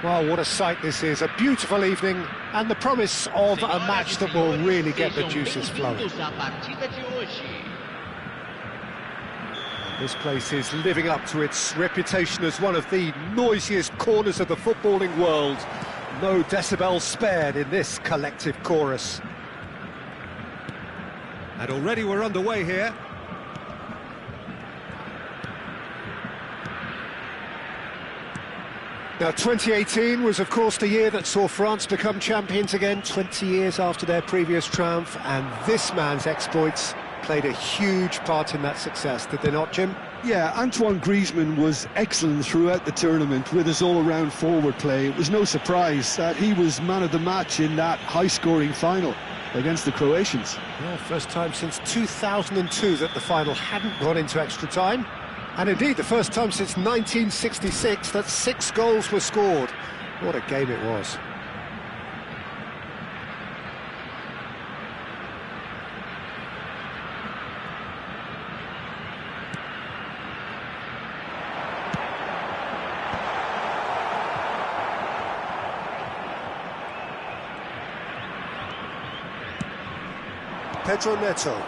Well, what a sight this is, a beautiful evening and the promise of a match that will really get the juices flowing. This place is living up to its reputation as one of the noisiest corners of the footballing world. No decibels spared in this collective chorus. And already we're underway here. Now, 2018 was, of course, the year that saw France become champions again, 20 years after their previous triumph, and this man's exploits played a huge part in that success, did they not, Jim? Yeah, Antoine Griezmann was excellent throughout the tournament with his all-around forward play. It was no surprise that he was man of the match in that high-scoring final against the Croatians. Well, first time since 2002 that the final hadn't gone into extra time. And indeed, the first time since 1966 that 6 goals were scored. What a game it was. Pedro Neto.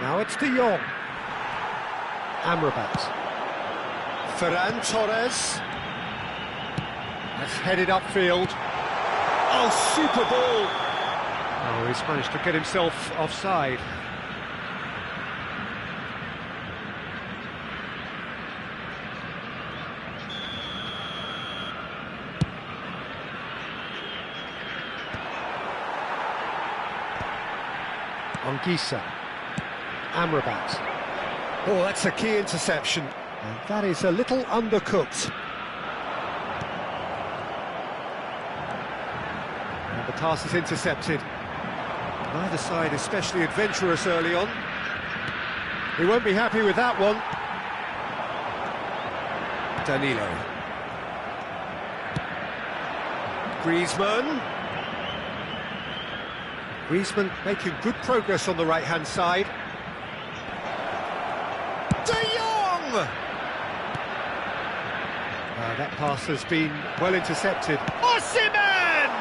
Now it's De Jong. Amrabat. Ferran Torres. That's headed upfield. Oh, super ball! Oh, he's managed to get himself offside. Anguissa. Amrabat. Oh, that's a key interception. And that is a little undercooked. And the pass is intercepted. Neither side especially adventurous early on. He won't be happy with that one. Danilo. Griezmann. Griezmann making good progress on the right-hand side. De Jong! That pass has been well intercepted. Osimhen!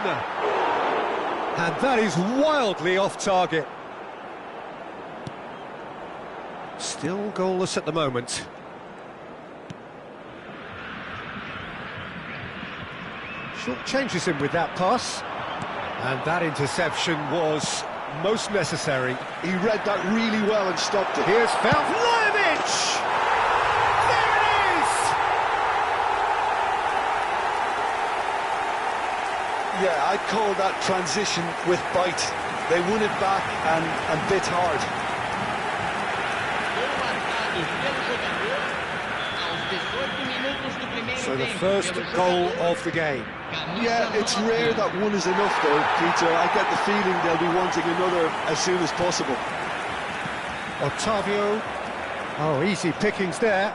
And that is wildly off target. Still goalless at the moment. Short changes him with that pass. And that interception was most necessary. He read that really well and stopped it. Here's Vlahovic! There it is! Yeah, I'd call that transition with bite. They won it back and bit hard. So the first goal of the game. Yeah, it's rare that one is enough though, Peter. I get the feeling they'll be wanting another as soon as possible. Otavio. Oh, easy pickings there.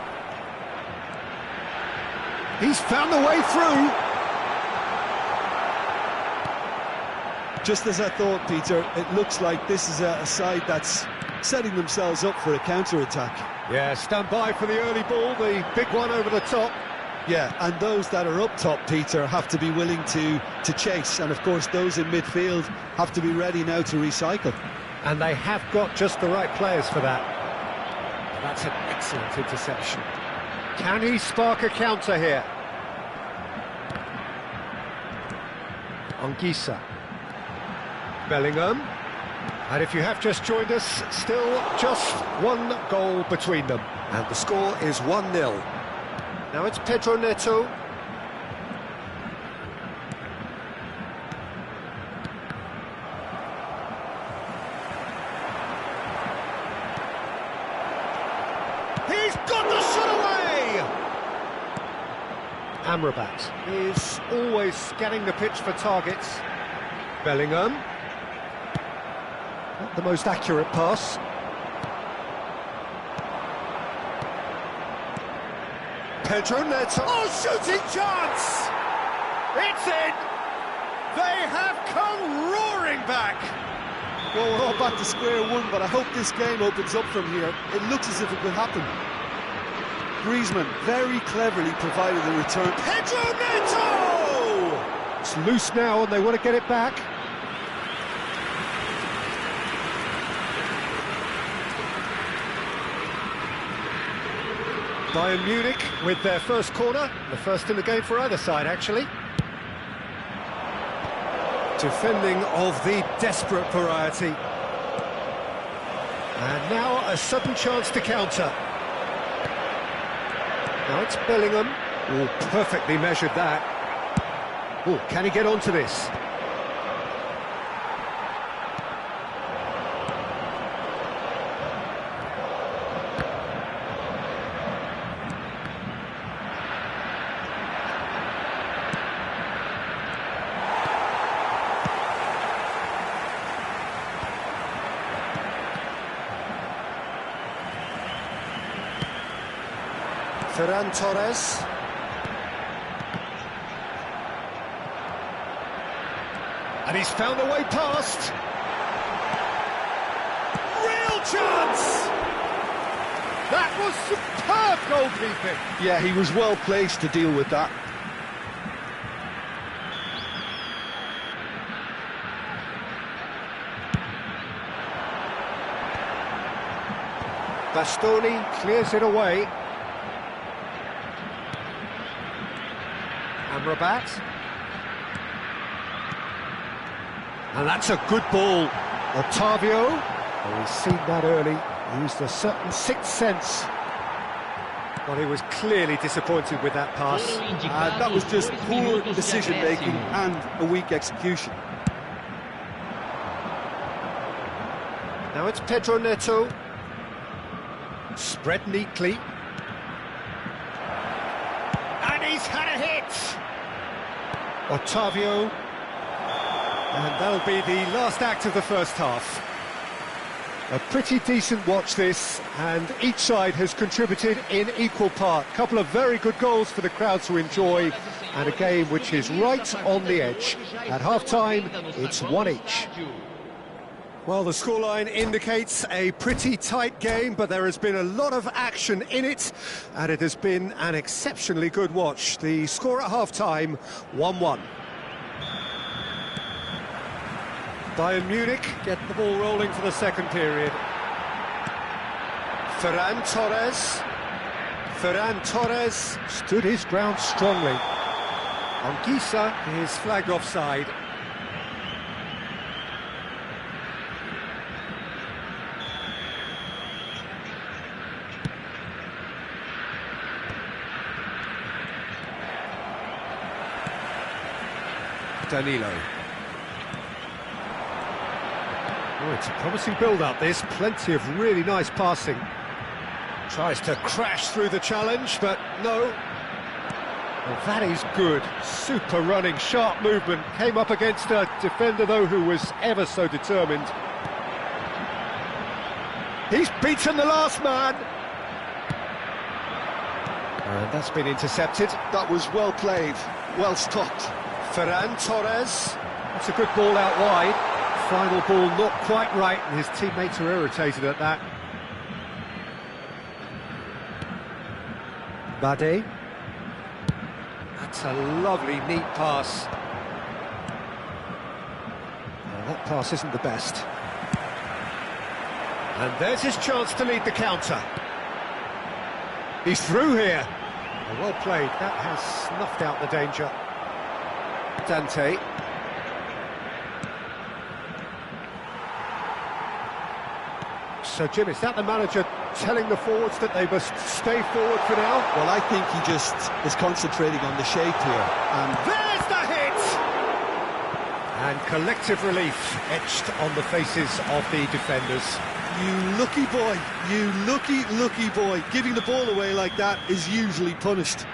He's found the way through. Just as I thought, Peter, it looks like this is a side that's setting themselves up for a counter-attack. Yeah, stand by for the early ball, the big one over the top. Yeah, and those that are up top, Peter, have to be willing to chase. And, of course, those in midfield have to be ready now to recycle. And they have got just the right players for that. That's an excellent interception. Can he spark a counter here? Anguissa. Bellingham. And if you have just joined us, still just 1 goal between them. And the score is 1-0. Now it's Pedro Neto. He's got the shot away! Amrabat is always scanning the pitch for targets. Bellingham. Not the most accurate pass. Pedro Neto. Oh, shooting chance! It's in! They have come roaring back! Well, we're all back to square one, but I hope this game opens up from here. It looks as if it could happen. Griezmann very cleverly provided the return. Pedro Neto! It's loose now and they want to get it back. Bayern Munich with their first corner, the first in the game for either side, actually. Defending of the desperate variety. And now a sudden chance to counter. Now it's Bellingham. Oh, perfectly measured that. Oh, can he get onto this? Ferran Torres. And he's found a way past. Real chance! That was superb goalkeeping. Yeah, he was well placed to deal with that. Bastoni clears it away. Amrabat. And that's a good ball. Otavio. Oh, he's seen that early. Used a certain sixth sense. Well, he was clearly disappointed with that pass. That was just poor decision-making and a weak execution. Now it's Pedro Neto. Spread neatly. And he's had a hit! Otavio. And that'll be the last act of the first half. A pretty decent watch this, and each side has contributed in equal part. A couple of very good goals for the crowd to enjoy, and a game which is right on the edge. At half-time, it's 1 each. Well, the scoreline indicates a pretty tight game, but there has been a lot of action in it, and it has been an exceptionally good watch. The score at half-time, 1-1. Bayern Munich get the ball rolling for the second period. Ferran Torres. Ferran Torres stood his ground strongly. Anguissa is flagged offside. Danilo. Oh, it's a promising build-up, this. Plenty of really nice passing. Tries to crash through the challenge, but no. Well, that is good. Super running, sharp movement. Came up against a defender, though, who was ever so determined. He's beaten the last man. And that's been intercepted. That was well played, well stopped. Ferran Torres. That's a good ball out wide. Final ball not quite right, and his teammates are irritated at that. Bade. That's a lovely, neat pass. Well, that pass isn't the best. And there's his chance to lead the counter. He's through here. Well played. That has snuffed out the danger. Dante. So, Jim, is that the manager telling the forwards that they must stay forward for now? Well, I think he just is concentrating on the shape here. And there's the hit! And collective relief etched on the faces of the defenders. You lucky boy, you lucky boy. Giving the ball away like that is usually punished.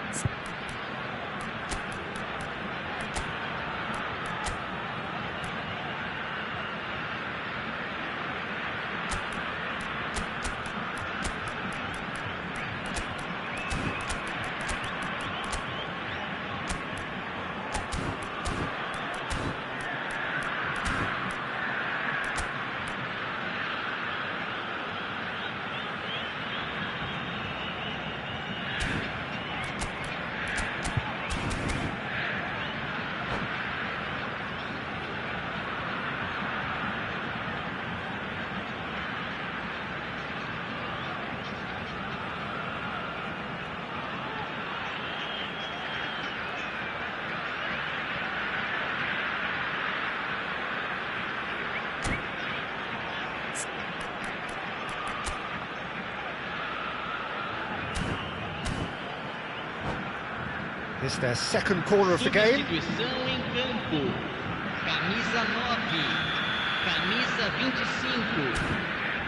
It's their second corner of the game. Substituição em campo. Camisa 9, camisa 25.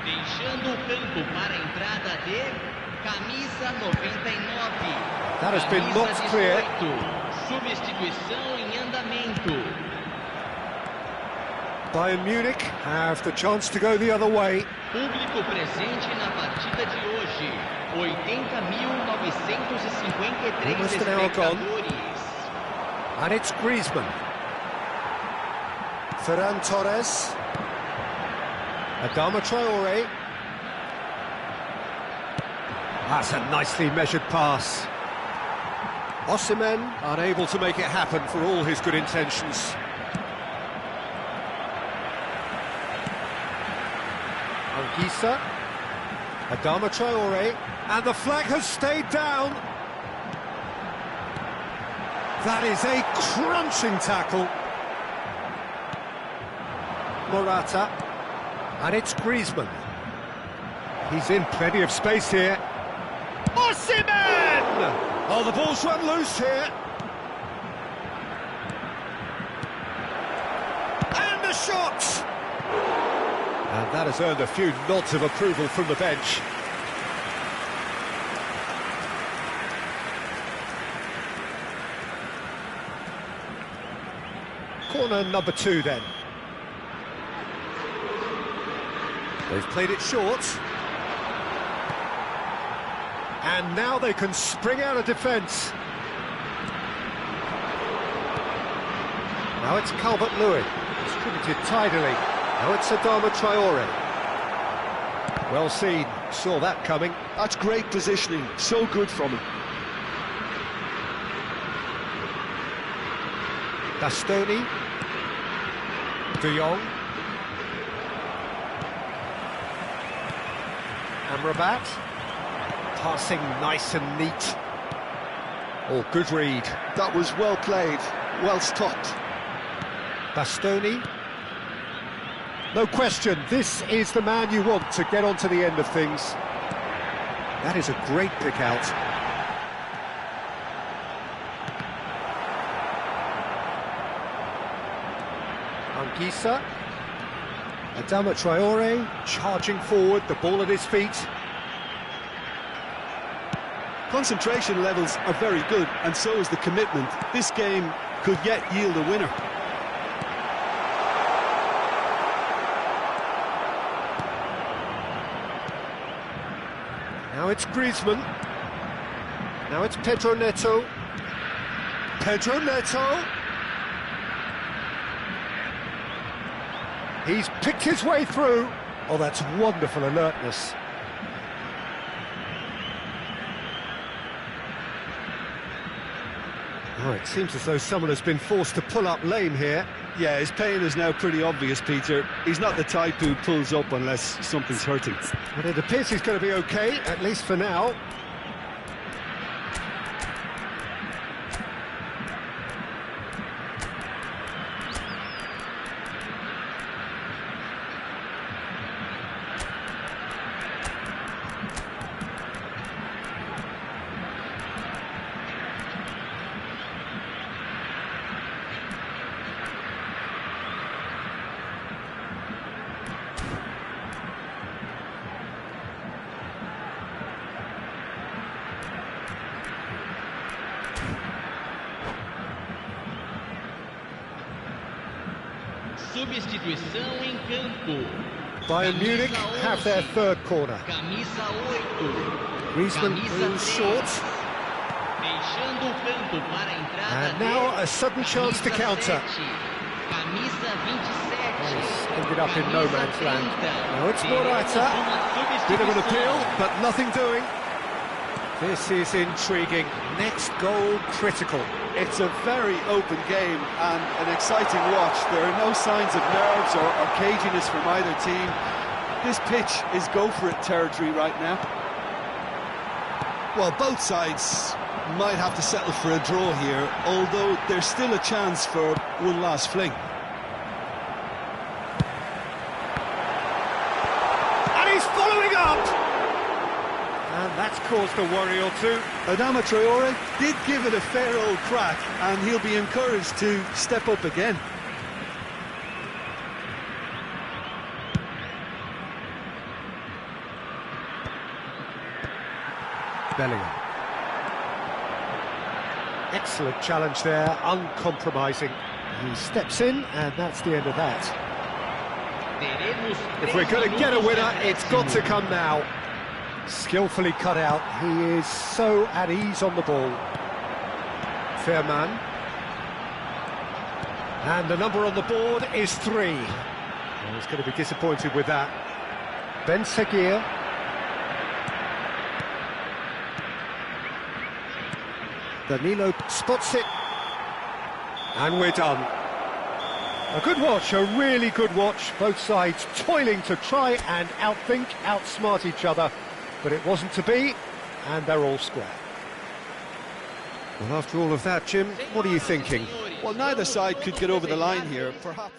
Deixando o campo para a entrada de camisa 99. That has been knocked clear. Substituição em andamento. Bayern Munich have the chance to go the other way. Público presente na partida de hoje. 80.953 Almost an hour gone. espectadores. And it's Griezmann. Ferran Torres. Adama Traore. That's a nicely measured pass. Osimhen unable to make it happen for all his good intentions. Anguissa. Adama Traore. And the flag has stayed down. That is a crunching tackle. Morata. And it's Griezmann. He's in plenty of space here. Osimhen! Oh, the ball's run loose here. And the shot! And that has earned a few nods of approval from the bench. Corner number 2 then. They've played it short. And now they can spring out of defence. Now it's Calvert-Lewin, distributed tidily. Now it's Adama Traore. Well seen, saw that coming. That's great positioning, so good from him. Bastoni. De Jong. Amrabat. Passing nice and neat. Oh, good read. That was well played, well stopped. Bastoni. No question, this is the man you want to get onto the end of things. That is a great pick out. Anguissa. Adama Traore charging forward, the ball at his feet. Concentration levels are very good, and so is the commitment. This game could yet yield a winner. Now it's Griezmann. Now it's Pedro Neto. Pedro Neto. He's picked his way through. Oh, that's wonderful alertness. Oh, it seems as though someone has been forced to pull up lame here. Yeah, his pain is now pretty obvious, Peter. He's not the type who pulls up unless something's hurting. But it appears he's going to be okay, at least for now. Substituição em campo. Bayern Munich have their third corner. Camisa 8. Griezmann moves short. Deixando o campo para a entrada. And now a sudden chance to counter. Camisa 27. He's ended up in no man's land. Now it's Morata. Bit of an appeal, but nothing doing. This is intriguing. Next goal critical. It's a very open game and an exciting watch. There are no signs of nerves or caginess from either team. This pitch is go-for-it territory right now. Well, both sides might have to settle for a draw here, although there's still a chance for one last fling. And he's following up! And that's caused a worry or two. Adama Traore did give it a fair old crack, and he'll be encouraged to step up again. Bellingham. Excellent challenge there, uncompromising. He steps in, and that's the end of that. If we're going to get a winner, it's got to come now. Skillfully cut out. He is so at ease on the ball. Fair man. And the number on the board is 3. Well, he's going to be disappointed with that. Ben Seguir. Danilo spots it. And we're done. A good watch, a really good watch. Both sides toiling to try and outthink, outsmart each other. But it wasn't to be, and they're all square. Well, after all of that, Jim, what are you thinking? Well, neither side could get over the line here, perhaps.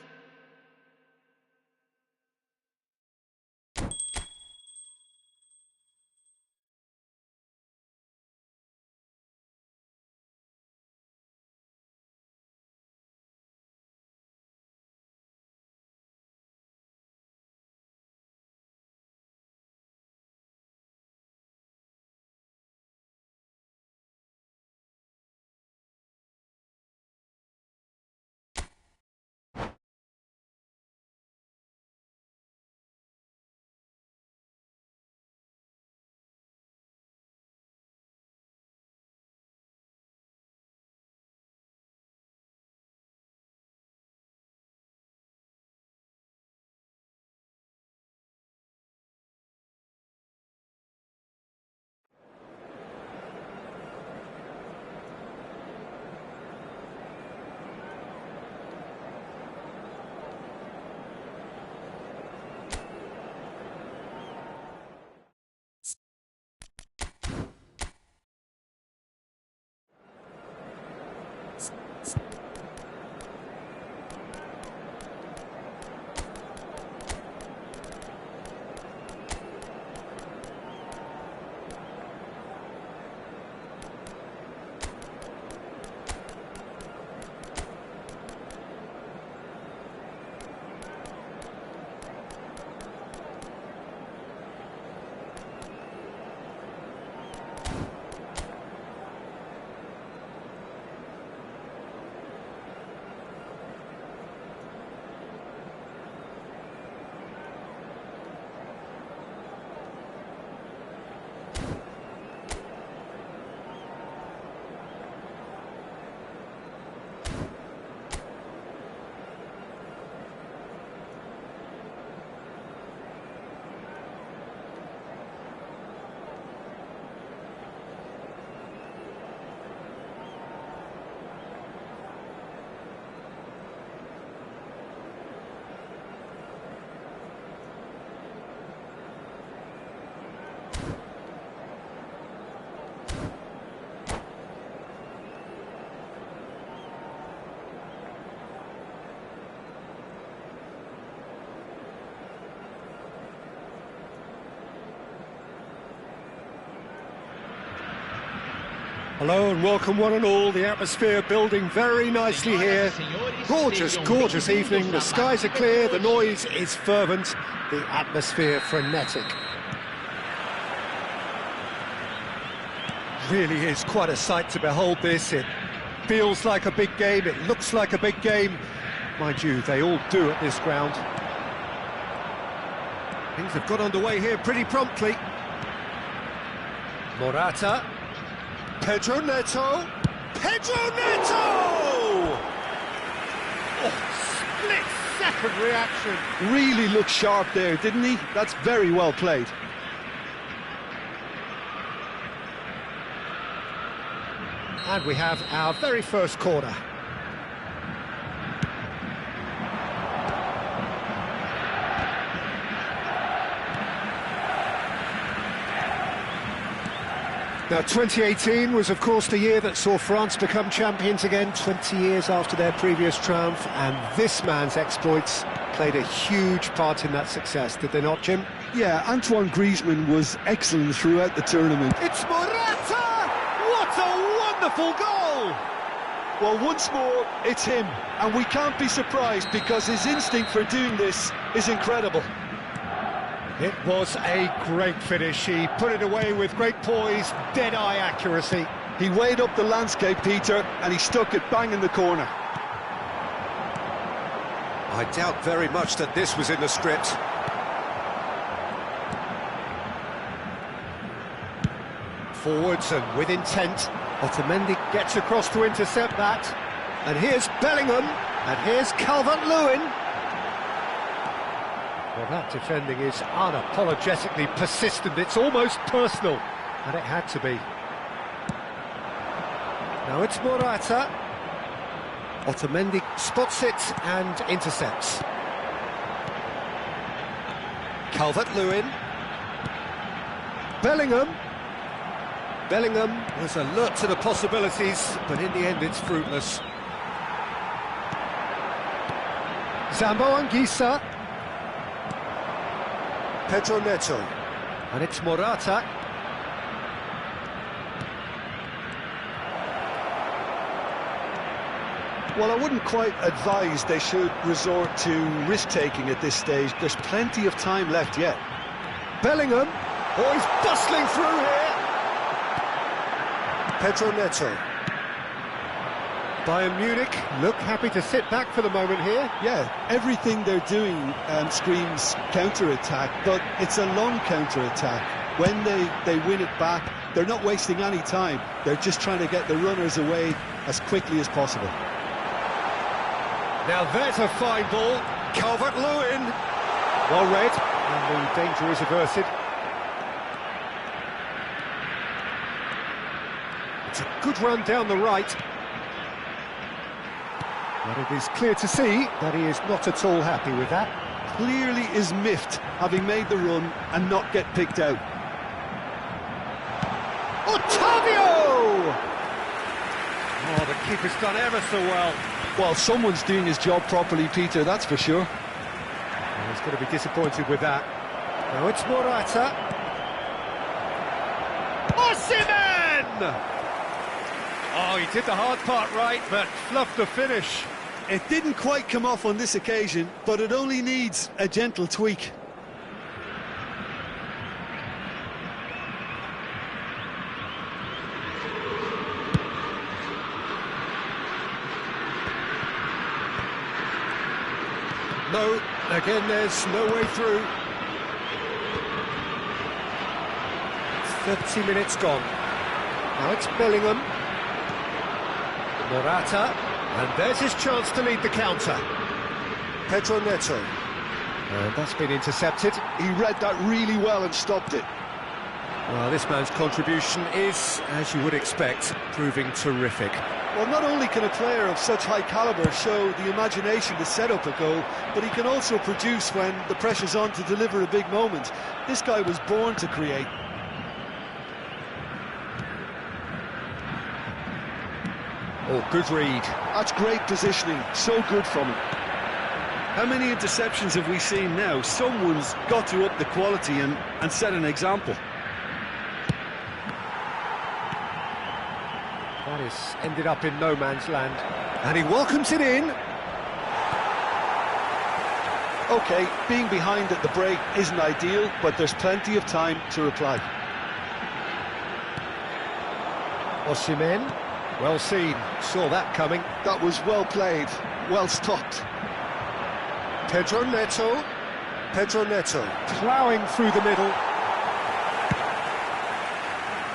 Hello and welcome one and all. The atmosphere building very nicely here. Gorgeous, gorgeous evening. The skies are clear, the noise is fervent, the atmosphere frenetic. Really is quite a sight to behold this. It feels like a big game, it looks like a big game. Mind you, they all do at this ground. Things have got underway here pretty promptly. Morata. Pedro Neto! Pedro Neto! Oh, split-second reaction. Really looked sharp there, didn't he? That's very well played. And we have our very first corner. Now, 2018 was, of course, the year that saw France become champions again, 20 years after their previous triumph, and this man's exploits played a huge part in that success, did they not, Jim? Yeah, Antoine Griezmann was excellent throughout the tournament. It's Morata! What a wonderful goal! Well, once more, it's him, and we can't be surprised because his instinct for doing this is incredible. It was a great finish. He put it away with great poise, dead-eye accuracy. He weighed up the landscape, Peter, and he stuck it bang in the corner. I doubt very much that this was in the script. Forwards and with intent. Otamendi gets across to intercept that. And here's Bellingham, and here's Calvert-Lewin. Well, that defending is unapologetically persistent. It's almost personal, and it had to be. Now it's Morata. Otamendi spots it and intercepts. Calvert-Lewin. Bellingham. Bellingham was alert to the possibilities, but in the end it's fruitless. Zambo Anguissa. Pedro Neto. And it's Morata. Well, I wouldn't quite advise they should resort to risk-taking at this stage. There's plenty of time left yet. Bellingham. Oh, he's bustling through here. Pedro Neto. Bayern Munich look happy to sit back for the moment here. Yeah, everything they're doing screams counter-attack, but it's a long counter-attack. When they win it back, they're not wasting any time. They're just trying to get the runners away as quickly as possible. Now there's a fine ball. Calvert-Lewin. Well read, and the danger is averted. It's a good run down the right. But it is clear to see that he is not at all happy with that. Clearly is miffed, having made the run and not get picked out. Ottavio! Oh, the keeper's done ever so well. Well, someone's doing his job properly, Peter, that's for sure. Well, he's going to be disappointed with that. Now it's Morata. Osimhen! Oh, he did the hard part right, but fluffed the finish. It didn't quite come off on this occasion, but it only needs a gentle tweak. No, again there's no way through. 30 minutes gone. Now it's Bellingham. Morata, and there's his chance to lead the counter. Pedro Neto. And that's been intercepted. He read that really well and stopped it. Well, this man's contribution is, as you would expect, proving terrific. Well, not only can a player of such high calibre show the imagination to set up a goal, but he can also produce when the pressure's on to deliver a big moment. This guy was born to create. Oh, good read. That's great positioning, so good from him. How many interceptions have we seen now? Someone's got to up the quality and set an example. That has ended up in no man's land. And he welcomes it in. OK, being behind at the break isn't ideal, but there's plenty of time to reply. Osimhen. Well seen, saw that coming. That was well played, well stopped. Pedro Neto. Pedro Neto. Ploughing through the middle.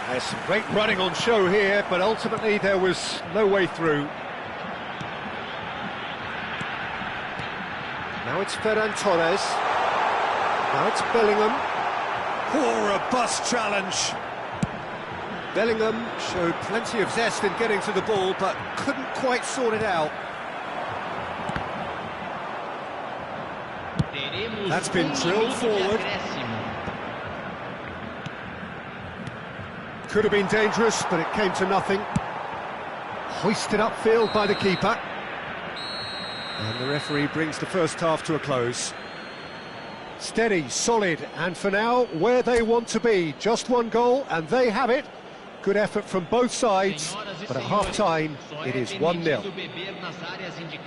There's some great running on show here, but ultimately there was no way through. Now it's Ferran Torres. Now it's Bellingham. Oh, a robust challenge. Bellingham showed plenty of zest in getting to the ball, but couldn't quite sort it out. That's been drilled forward. Could have been dangerous, but it came to nothing. Hoisted upfield by the keeper. And the referee brings the first half to a close. Steady, solid, and for now, where they want to be. Just one goal, and they have it. Good effort from both sides, but at half-time, it is 1-0.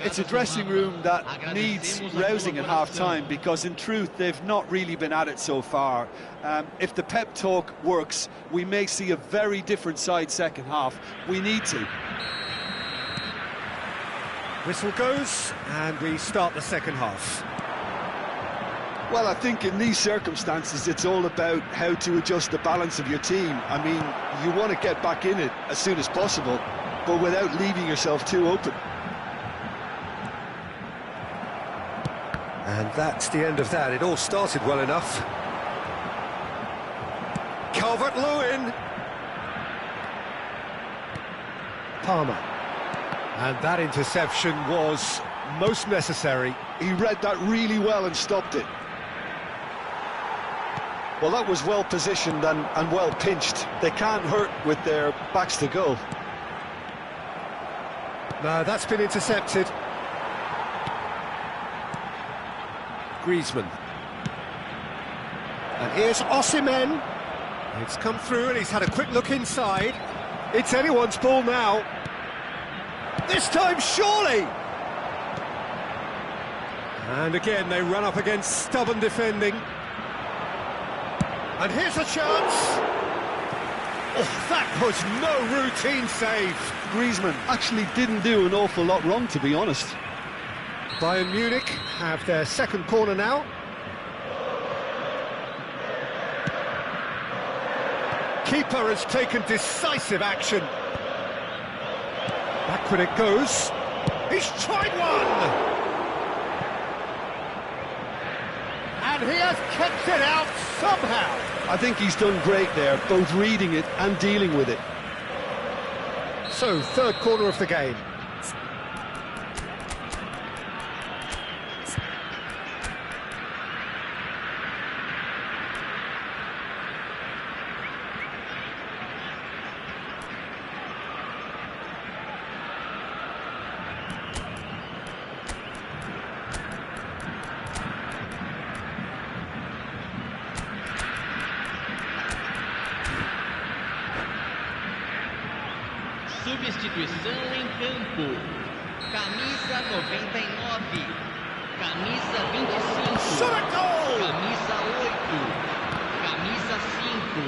It's a dressing room that needs rousing at half-time, because in truth, they've not really been at it so far. If the pep talk works, we may see a very different side second half. We need to. Whistle goes, and we start the second half. Well, I think in these circumstances, it's all about how to adjust the balance of your team. I mean, you want to get back in it as soon as possible, but without leaving yourself too open. And that's the end of that. It all started well enough. Calvert-Lewin. Palmer. And that interception was most necessary. He read that really well and stopped it. Well, that was well positioned and well pinched. They can't hurt with their backs to goal. No, that's been intercepted. Griezmann. And here's Osimhen. It's come through and he's had a quick look inside. It's anyone's ball now. This time, surely! And again, they run up against stubborn defending. And here's a chance! Oh, that was no routine save! Griezmann actually didn't do an awful lot wrong, to be honest. Bayern Munich have their second corner now. Keeper has taken decisive action. Backward it goes. He's tried one! And he has kept it out somehow. I think he's done great there, both reading it and dealing with it. So, third corner of the game. Substituição em campo. Camisa 99. Camisa 25. Shot a goal! Camisa 8. Camisa 5.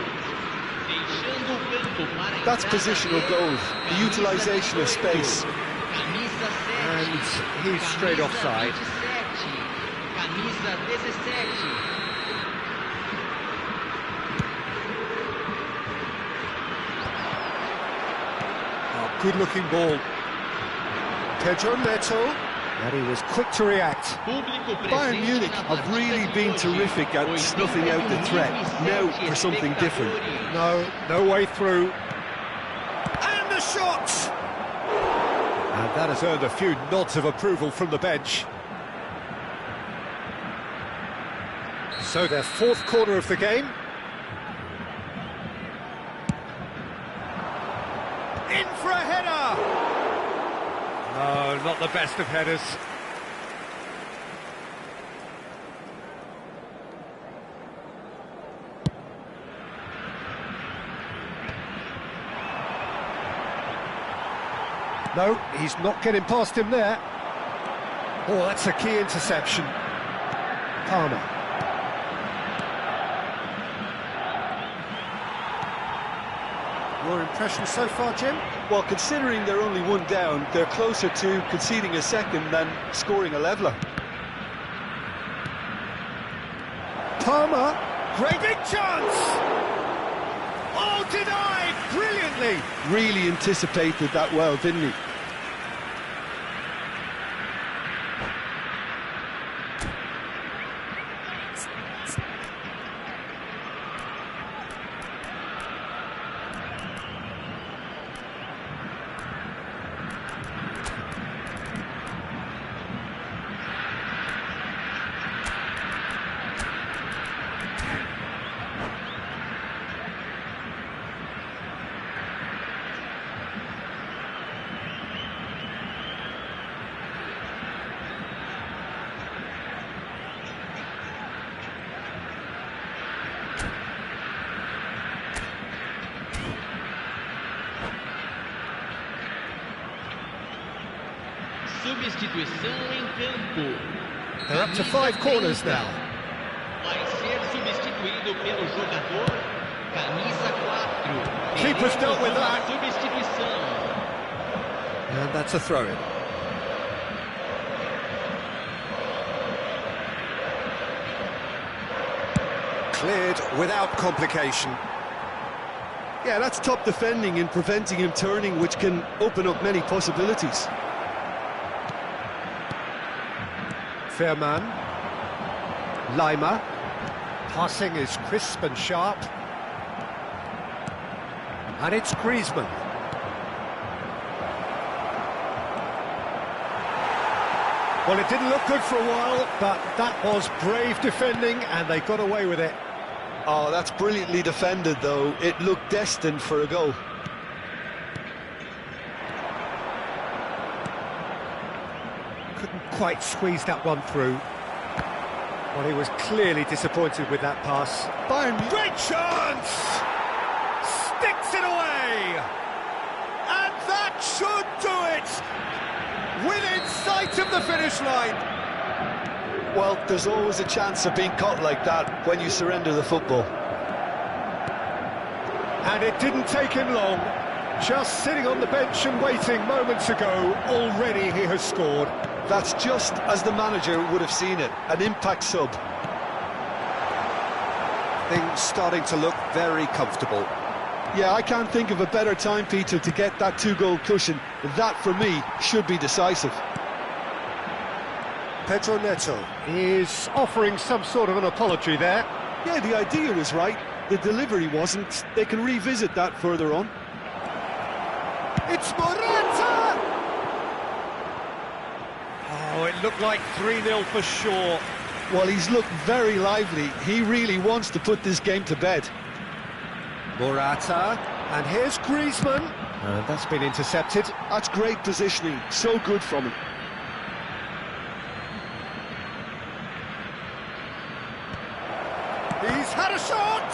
Deixando o campo para a That's positional goals, the utilisation of space. Camisa 7. And he's straight offside. Camisa 17. Good-looking ball. Pedro Neto, and he was quick to react. Bayern Munich have really been terrific at snuffing out the threat. Now for something different. No way through. And the shot! And that has earned a few nods of approval from the bench. So their fourth corner of the game. In for a header! No, not the best of headers. No, he's not getting past him there. Oh, that's a key interception. Palmer. Your impression so far, Jim? Well, considering they're only one down, they're closer to conceding a second than scoring a leveller. Palmer, great big chance! Oh, denied brilliantly! Really anticipated that well, didn't he? substituição em campo. They're up to 5 corners now. Vai ser substituído pelo jogador camisa 4. Keeper's dealt with that. Substituição. And that's a throw-in. Cleared without complication. Yeah, that's top defending and preventing him turning, which can open up many possibilities. Fairman. Lima. Passing is crisp and sharp. And it's Griezmann. Well, it didn't look good for a while, but that was brave defending, and they got away with it. Oh, that's brilliantly defended, though. It looked destined for a goal. Couldn't quite squeeze that one through. Well, he was clearly disappointed with that pass. Bayern... Great chance! Sticks it away! And that should do it! Within sight of the finish line! Well, there's always a chance of being caught like that when you surrender the football. And it didn't take him long. Just sitting on the bench and waiting moments ago, already he has scored. That's just as the manager would have seen it, an impact sub. Things starting to look very comfortable. Yeah, I can't think of a better time, Peter, to get that 2-goal cushion. That, for me, should be decisive. Pedro Neto is offering some sort of an apology there. Yeah, the idea was right. The delivery wasn't. They can revisit that further on. It's Morata! Oh, it looked like 3-0 for sure. Well, he's looked very lively. He really wants to put this game to bed. Morata, and here's Griezmann. And that's been intercepted. That's great positioning. So good from him. He's had a shot!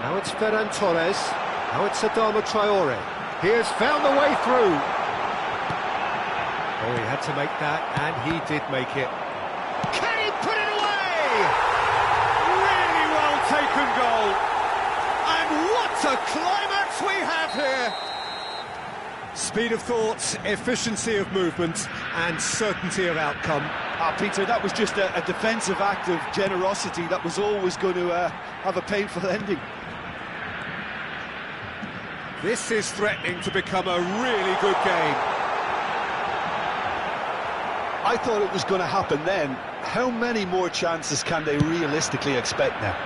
Now it's Ferran Torres. Now it's Adama Traore. He has found the way through. Oh, he had to make that, and he did make it. Can he put it away? Really well taken goal. And what a climax we have here! Speed of thought, efficiency of movement, and certainty of outcome. Peter, that was just a defensive act of generosity that was always going to have a painful ending. This is threatening to become a really good game. I thought it was going to happen then. How many more chances can they realistically expect now?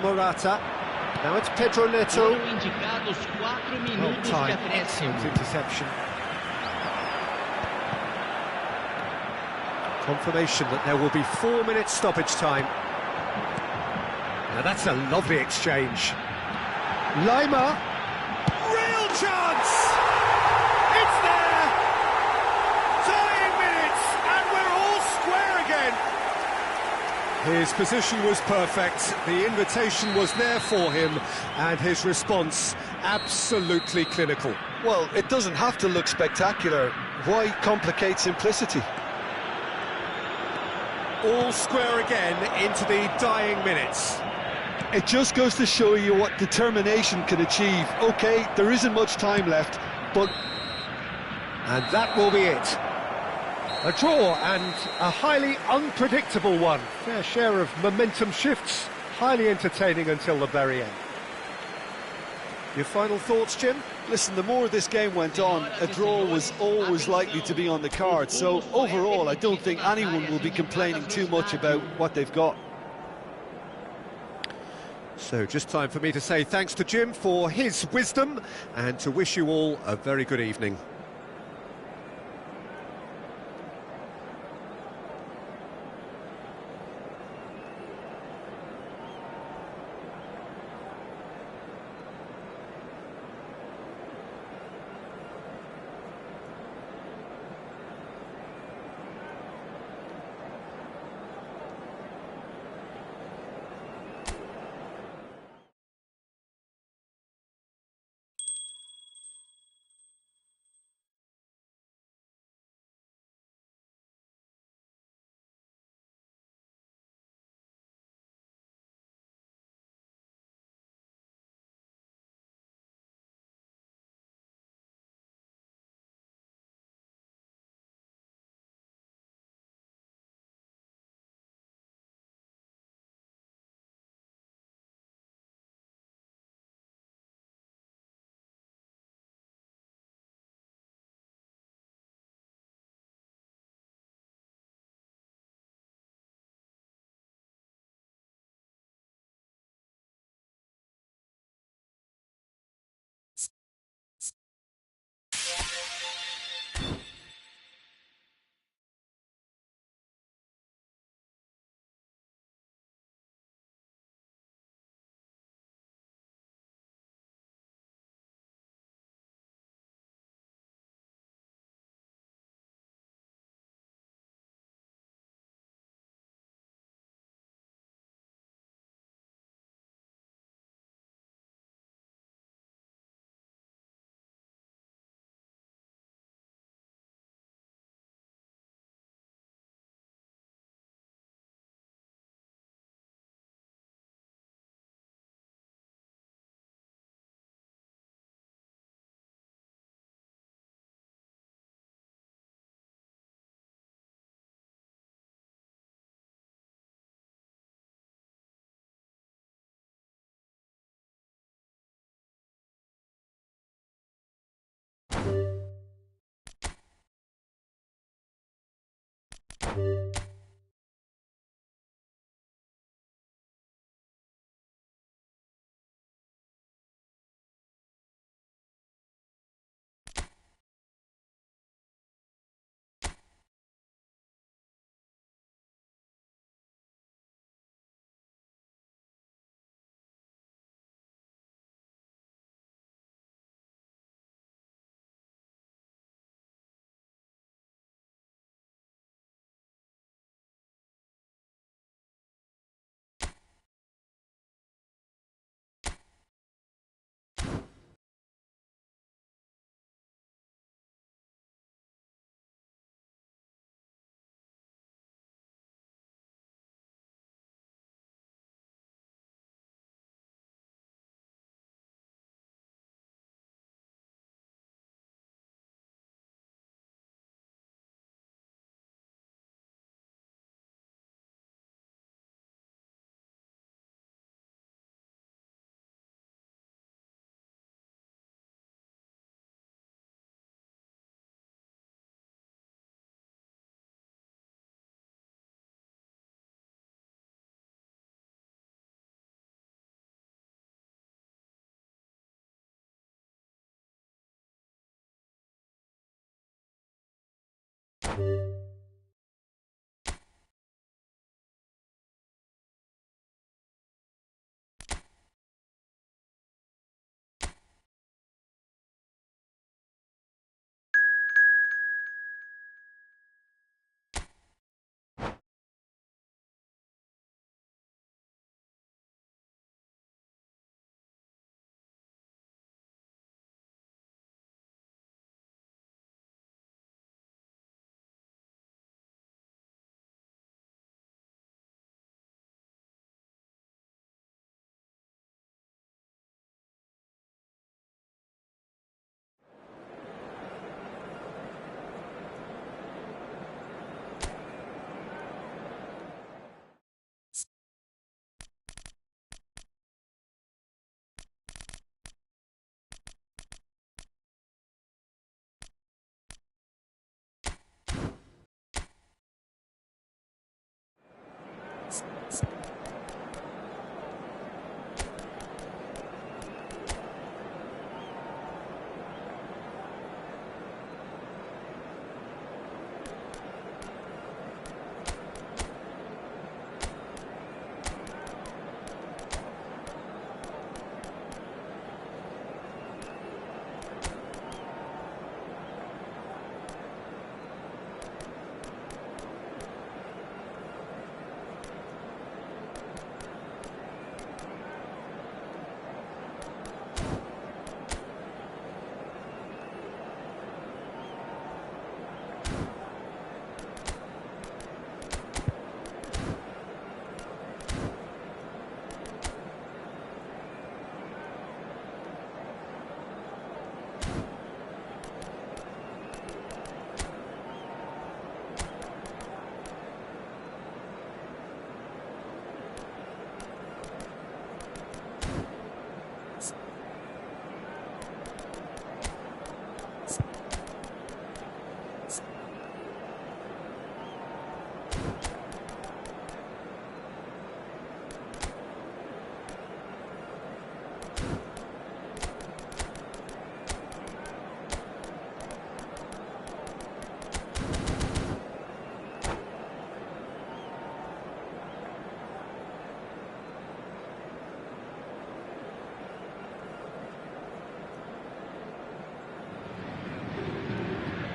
Morata. Now it's Pedro Neto. Indicados 4 Well minutos de timed, acréscimo. excellent interception. Confirmation that there will be 4 minutes stoppage time. Now that's a lovely exchange. Lima. Real chance! It's there! Dying minutes, and we're all square again. His position was perfect, the invitation was there for him, and his response absolutely clinical. Well, it doesn't have to look spectacular. Why complicate simplicity? All square again into the dying minutes. It just goes to show you what determination can achieve. OK, there isn't much time left, but... And that will be it. A draw, and a highly unpredictable one. Fair share of momentum shifts, highly entertaining until the very end. Your final thoughts, Jim? Listen, the more this game went on, a draw was always likely to be on the card. So overall, I don't think anyone will be complaining too much about what they've got. So just time for me to say thanks to Jim for his wisdom, and to wish you all a very good evening.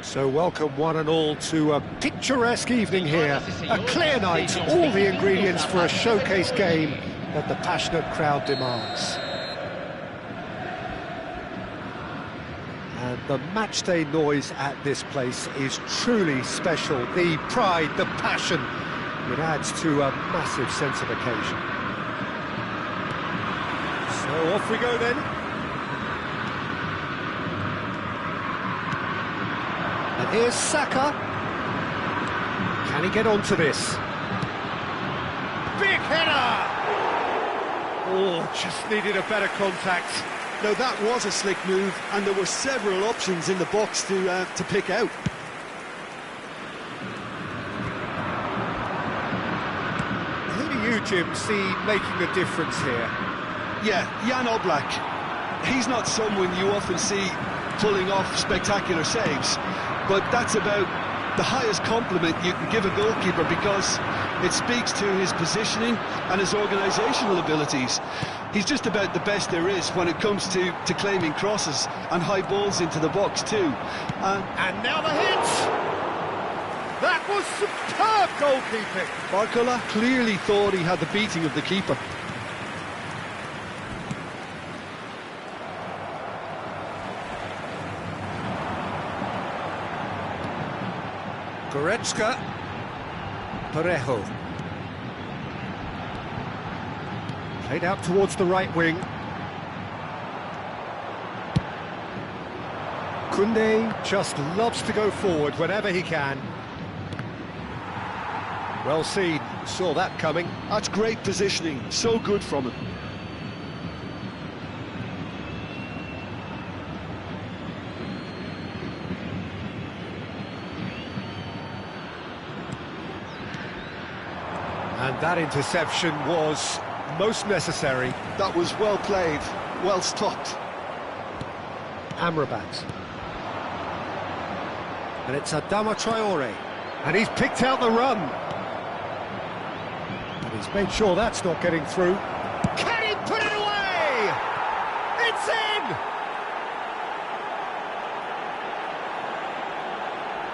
So welcome one and all to a picturesque evening here, a clear night, all the ingredients for a showcase game that the passionate crowd demands. And the matchday noise at this place is truly special. The pride, the passion, it adds to a massive sense of occasion. So off we go then. And here's Saka. Can he get onto this? Big header! Oh, just needed a better contact. No, that was a slick move, and there were several options in the box to pick out. Jim, see making a difference here? Yeah, Jan Oblak. He's not someone you often see pulling off spectacular saves, but that's about the highest compliment you can give a goalkeeper, because it speaks to his positioning and his organisational abilities. He's just about the best there is when it comes to claiming crosses and high balls into the box too. And now the hit! That was superb goalkeeping! Barcola clearly thought he had the beating of the keeper. Goretzka, Parejo. Played out towards the right wing. Koundé just loves to go forward whenever he can. Well seen, saw that coming. That's great positioning, so good from him. And that interception was most necessary. That was well played, well stopped. Amrabat. And it's Adama Traore. And he's picked out the run. And he's made sure that's not getting through. Can he put it away? It's in!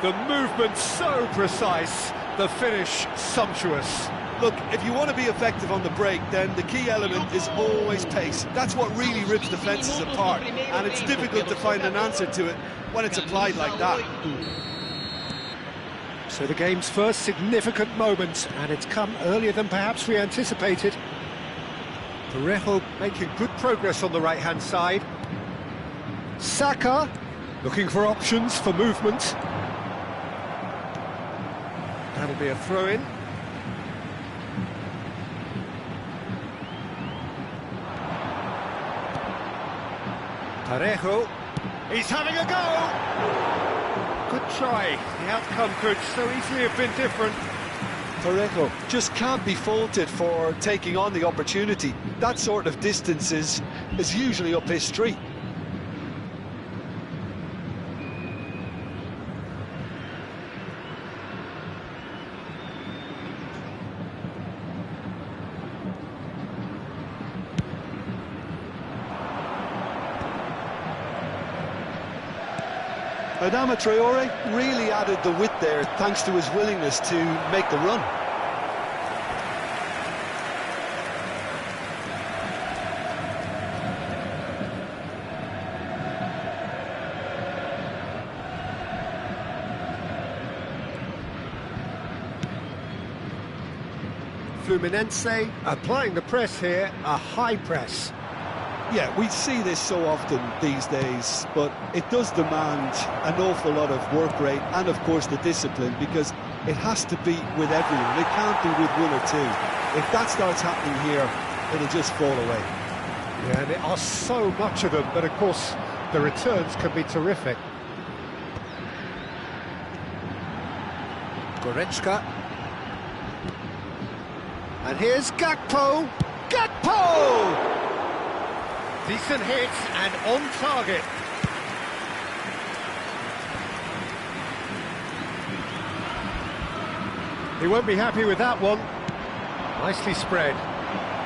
The movement so precise, the finish sumptuous. Look, if you want to be effective on the break, then the key element is always pace. That's what really rips defences apart, and it's difficult to find an answer to it when it's applied like that. So the game's first significant moment, and it's come earlier than perhaps we anticipated. Parejo making good progress on the right-hand side. Saka looking for options for movement. That'll be a throw-in. Parejo, he's having a go! Good try, the outcome could so easily have been different. Parejo just can't be faulted for taking on the opportunity. That sort of distance is usually up his street. Adama Traore really added the width there thanks to his willingness to make the run. Fluminense applying the press here, a high press. Yeah, we see this so often these days, but it does demand an awful lot of work rate and, of course, the discipline, because it has to be with everyone. It can't be with one or two. If that starts happening here, it'll just fall away. Yeah, and there are so much of them, but of course the returns can be terrific. Goretzka. And here's Gakpo. Gakpo! Decent hit and on target. He won't be happy with that one. Nicely spread.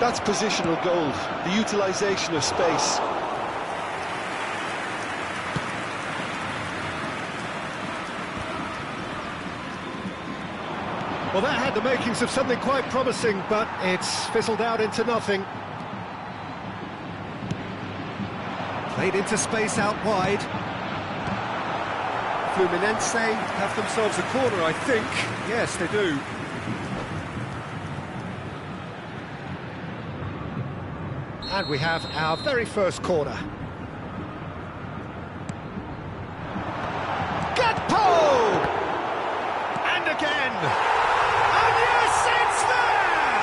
That's positional gold, the utilisation of space. Well, that had the makings of something quite promising, but it's fizzled out into nothing. Played into space out wide. Fluminense have themselves a corner, I think. Yes, they do. And we have our very first corner. Gakpo! And again! And yes, it's there!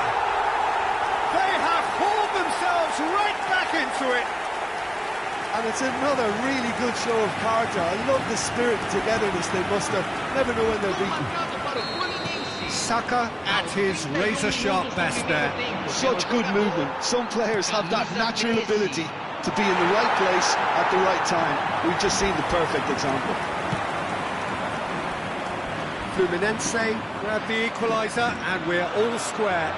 They have hauled themselves right back into it. And it's another really good show of character. I love the spirit and togetherness they muster. Never know when they're beaten. Saka at his razor-sharp best there. Such good movement. Some players have that natural ability to be in the right place at the right time. We've just seen the perfect example. Fluminense grab the equaliser and we're all square.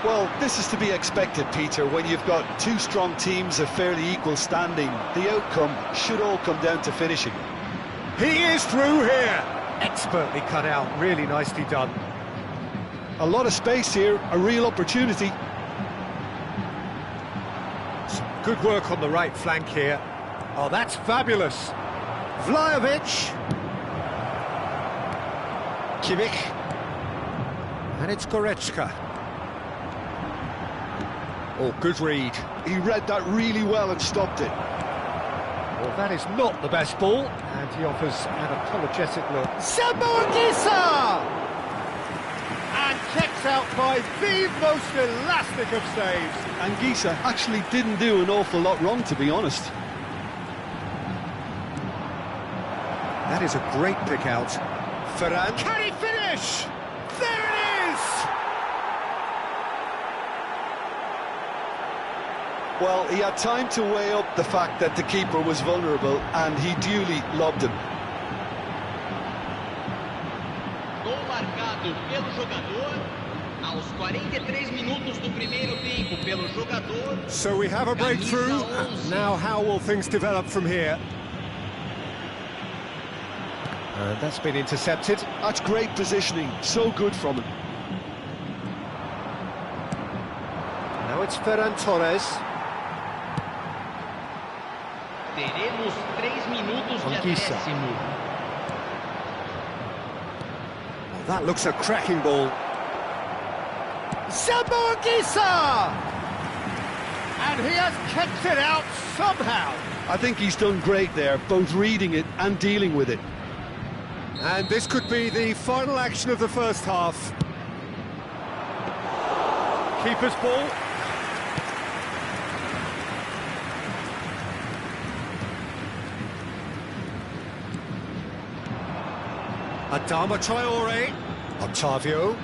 Well, this is to be expected, Peter. When you've got two strong teams of fairly equal standing, the outcome should all come down to finishing. He is through here. Expertly cut out, really nicely done. A lot of space here, a real opportunity. Some good work on the right flank here. Oh, that's fabulous. Vlahovic. Kimmich. And it's Goretzka. Oh, good read. He read that really well and stopped it. Well, that is not the best ball, and he offers an apologetic look. Saboagisa! And kept out by the most elastic of saves. And Gisa actually didn't do an awful lot wrong, to be honest. That is a great pick out. Ferran. Can he finish? There it is! Well, he had time to weigh up the fact that the keeper was vulnerable, and he duly lobbed him. Gol marcado pelo jogador aos 43 minutos do primeiro tempo pelo jogador. So we have a breakthrough. Now how will things develop from here? And that's been intercepted. That's great positioning, so good from him. Now it's Ferran Torres. Teremos 3 minutos de Anguissa. acréscimo. Well, that looks a cracking ball. Saboagisa! And he has kept it out somehow. I think he's done great there, both reading it and dealing with it. And this could be the final action of the first half. Keeper's ball. Adama Traore. Octavio.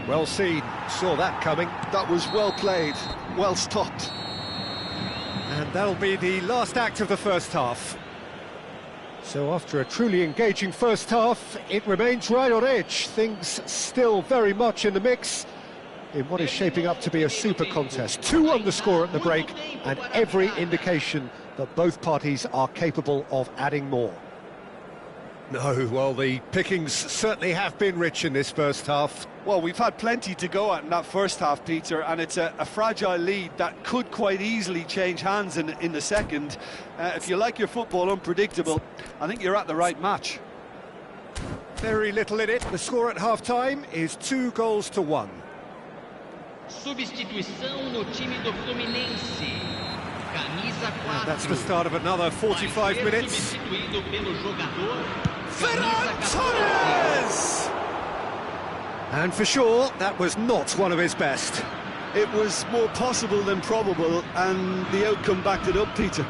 Well seen. Saw that coming. That was well played, well stopped. And that'll be the last act of the first half. So after a truly engaging first half, it remains right on edge. Things still very much in the mix in what is shaping up to be a super contest. 2-1 the score at the break, and every indication that both parties are capable of adding more. No, well, the pickings certainly have been rich in this first half. Well, we've had plenty to go at in that first half, Peter, and it's a fragile lead that could quite easily change hands in the second. If you like your football unpredictable, I think you're at the right match. Very little in it. The score at half-time is 2-1. Substituição no time do Fluminense. Camisa 4. And that's the start of another 45 minutes. Substituído pelo jogador. Ferran Torres! And for sure, that was not one of his best. It was more possible than probable, and the outcome backed it up, Peter.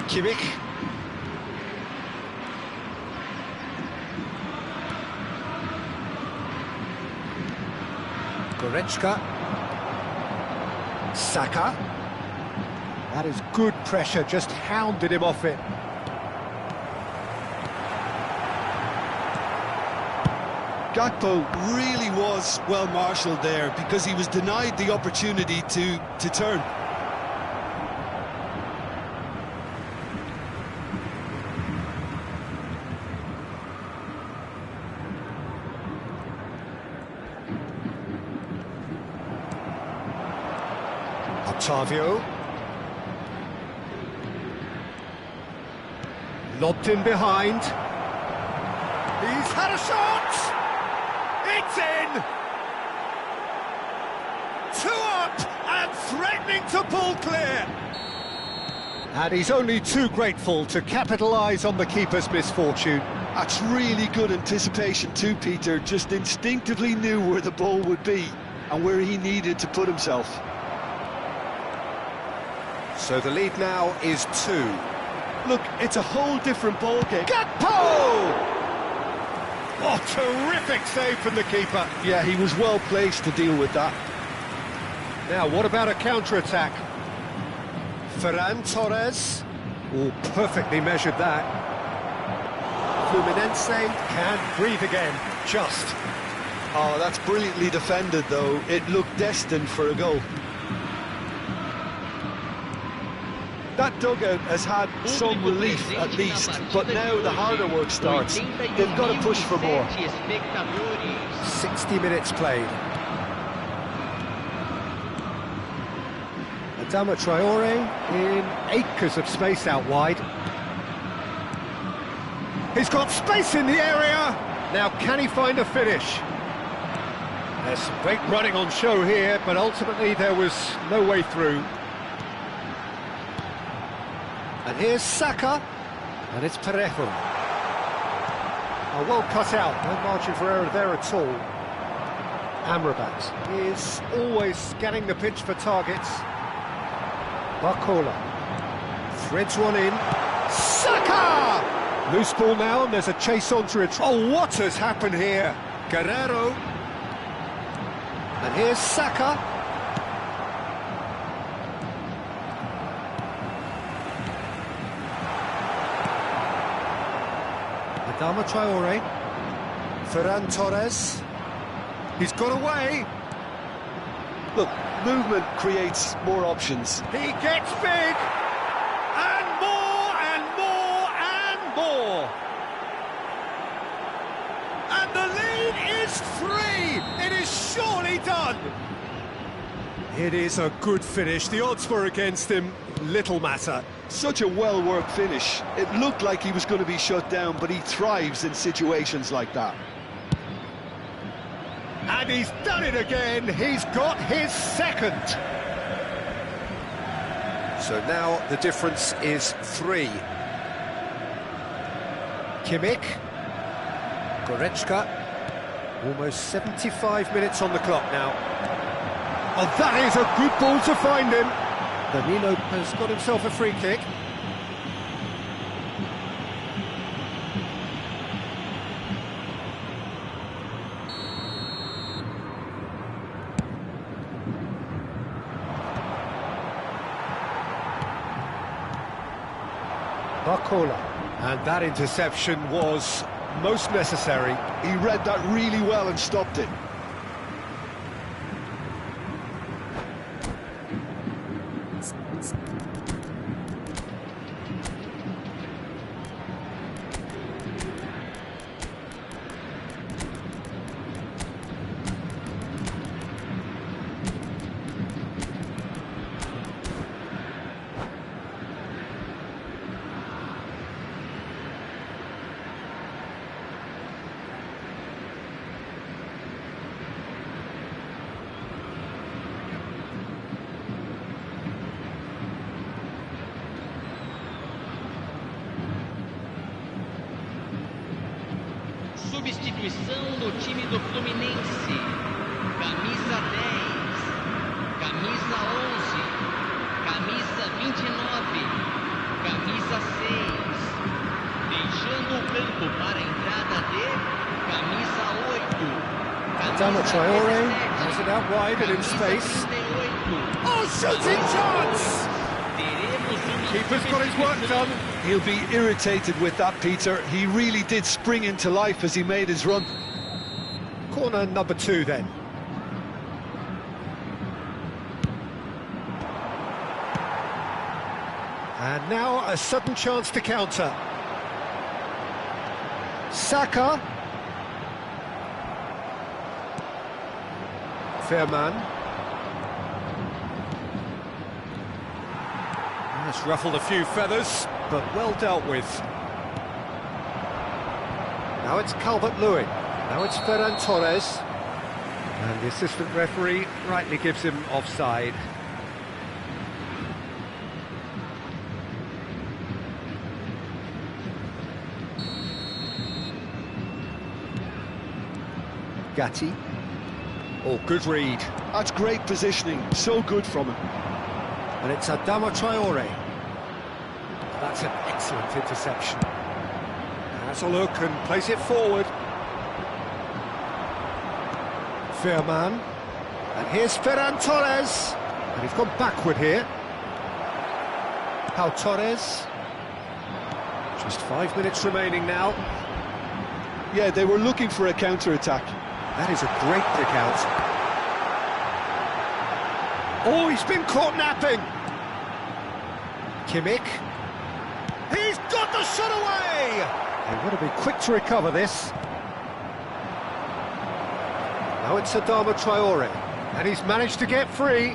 Kimmich. Goretzka. Saka. That is good pressure, just hounded him off it. Gakpo really was well marshalled there because he was denied the opportunity to turn. Octavio. Lobbed in behind. He's had a shot! It's in! 2 up and threatening to pull clear. And he's only too grateful to capitalise on the keeper's misfortune. That's really good anticipation too, Peter. Just instinctively knew where the ball would be and where he needed to put himself. So the lead now is 2. Look, it's a whole different ballgame. Gakpo! Oh, terrific save from the keeper. Yeah, he was well placed to deal with that. Now, what about a counter-attack? Ferran Torres. Oh, perfectly measured that. Fluminense can't breathe again, just. Oh, that's brilliantly defended, though. It looked destined for a goal. That dugout has had some relief, at least, but now the harder work starts. They've got to push for more. 60 minutes played. Adama Traore in acres of space out wide. He's got space in the area. Now, can he find a finish? There's some great running on show here, but ultimately there was no way through. And here's Saka, and it's Parejo. Well cut out, no margin for error there at all. Amrabat is always scanning the pitch for targets. Barcola threads one in. Saka! Loose ball now, and there's a chase on to it. Oh, what has happened here? Guerrero. And here's Saka. Adama Traore. Ferran Torres. He's got away. Look, movement creates more options. He gets big. And more, and more, and more. And the lead is 3. It is surely done. It is a good finish. The odds were against him. Little matter. Such a well-worked finish. It looked like he was going to be shut down, but he thrives in situations like that. And he's done it again. He's got his second. So now the difference is 3. Kimmich. Goretzka. Almost 75 minutes on the clock now. Oh, that is a good ball to find him. Danilo has got himself a free kick. Barcola. And that interception was most necessary. He read that really well and stopped it. Substituição no time do Fluminense. Camisa 10, camisa 11, camisa 29, camisa 6. Deixando o campo para a entrada de camisa 8. Adama Traore has it out wide and in space. Oh, shooting chance! Keeper's got his work done. He'll be irritated with that, Peter. He really did spring into life as he made his run. Corner number 2 then. And now a sudden chance to counter. Saka. Fairman. That's ruffled a few feathers, but well dealt with. Now it's Calvert-Lewin. Now it's Ferran Torres. And the assistant referee rightly gives him offside. Gatti. Oh, good read. That's great positioning. So good from him. And it's Adama Traore. That's an excellent interception. Has a look and plays it forward. Fairman. And here's Ferran Torres. And he's gone backward here. Pau Torres. Just 5 minutes remaining now. Yeah, they were looking for a counter-attack. That is a great pick out. Oh, he's been caught napping. Kimmich. He's got the shot away! They've got to be quick to recover this. Now it's Adama Traore, and he's managed to get free.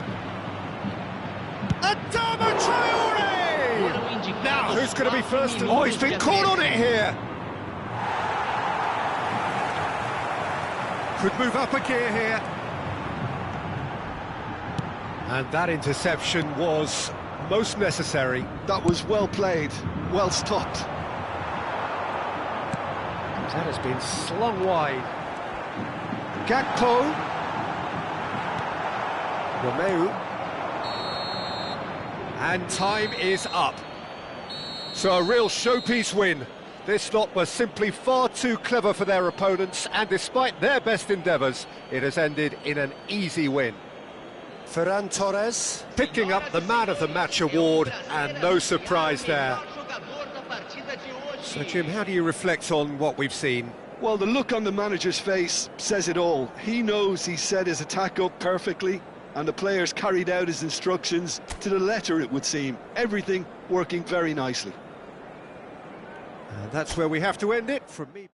Adama Traore! Now, who's going to be first? Oh, he's been caught on it here. Could move up a gear here. And that interception was most necessary. That was well played, well stopped. That has been slung wide. Gakpo. Romeu. And time is up. So a real showpiece win. This lot was simply far too clever for their opponents, and despite their best endeavours, it has ended in an easy win. Ferran Torres picking up the Man of the Match award, and no surprise there. So Jim, how do you reflect on what we've seen? Well, the look on the manager's face says it all. He knows he set his attack up perfectly, and the players carried out his instructions to the letter, it would seem. Everything working very nicely. And that's where we have to end it from me.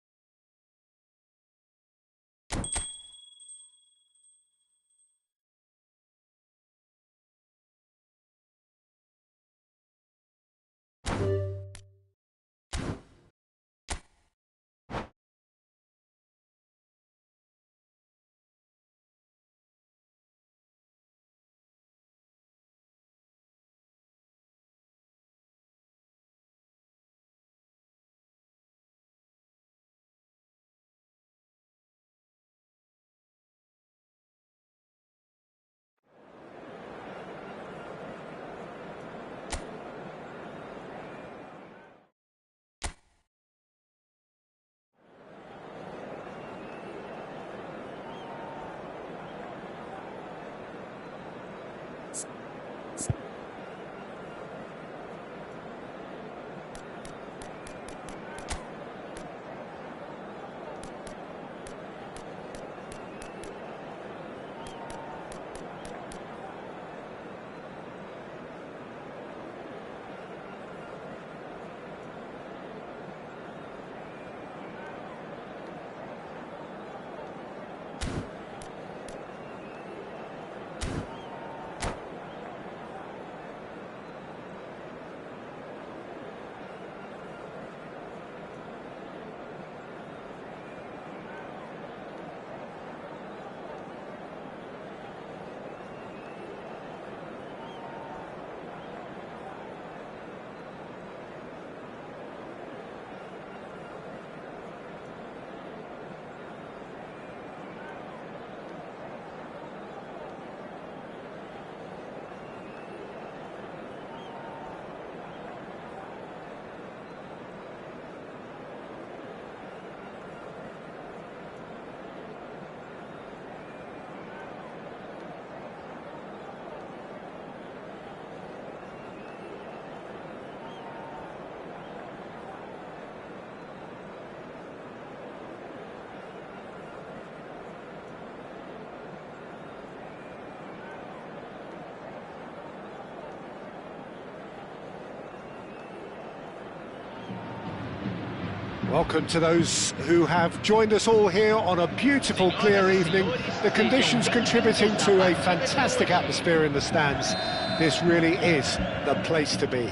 Welcome to those who have joined us all here on a beautiful, clear evening. The conditions contributing to a fantastic atmosphere in the stands. This really is the place to be.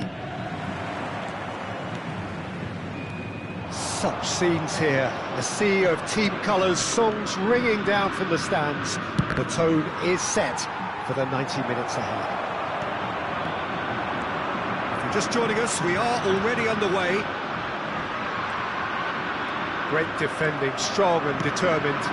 Such scenes here. A sea of team colours, songs ringing down from the stands. The tone is set for the 90 minutes ahead. If you're just joining us, we are already underway. Great defending, strong and determined.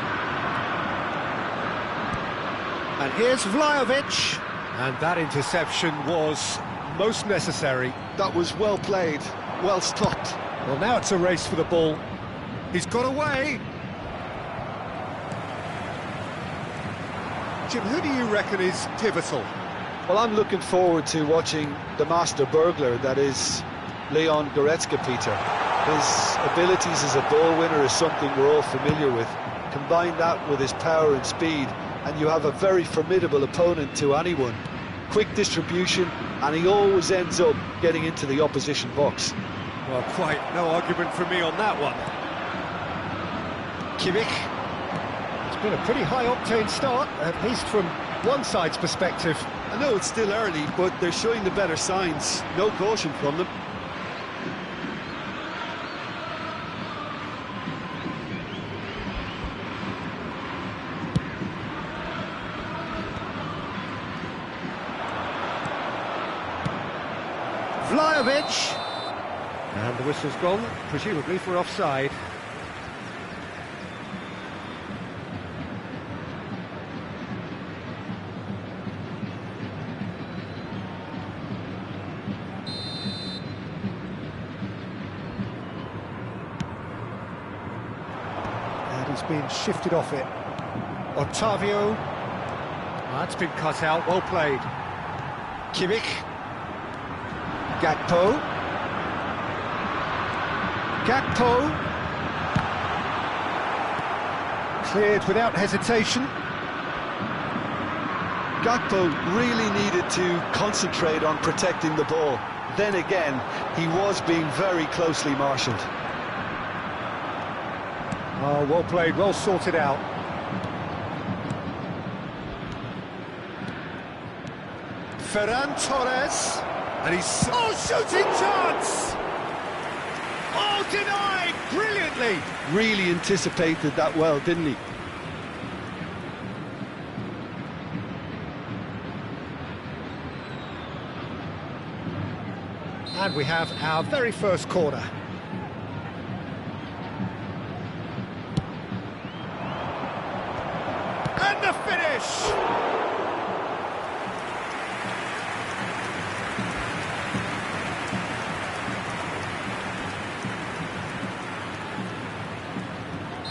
And here's Vlahovic. And that interception was most necessary. That was well played, well stopped. Well, now it's a race for the ball. He's got away. Jim, who do you reckon is pivotal? Well, I'm looking forward to watching the master burglar, that is Leon Goretzka, Peter. His abilities as a ball winner is something we're all familiar with. Combine that with his power and speed, and you have a very formidable opponent to anyone. Quick distribution, and he always ends up getting into the opposition box. Well, quite no argument from me on that one. Kimmich. It's been a pretty high-octane start, at least from one side's perspective. I know it's still early, but they're showing the better signs. No caution from them. Vlahovic. And the whistle's gone, presumably for offside. And he's been shifted off it. Otavio. That's been cut out, well played. Kimmich. Gakpo. Cleared without hesitation. Gakpo really needed to concentrate on protecting the ball. Then again, he was being very closely marshalled. Oh, well played, well sorted out. Ferran Torres. And he's... Oh, shooting chance! Oh, denied brilliantly! Really anticipated that well, didn't he? And we have our very first corner. And the finish!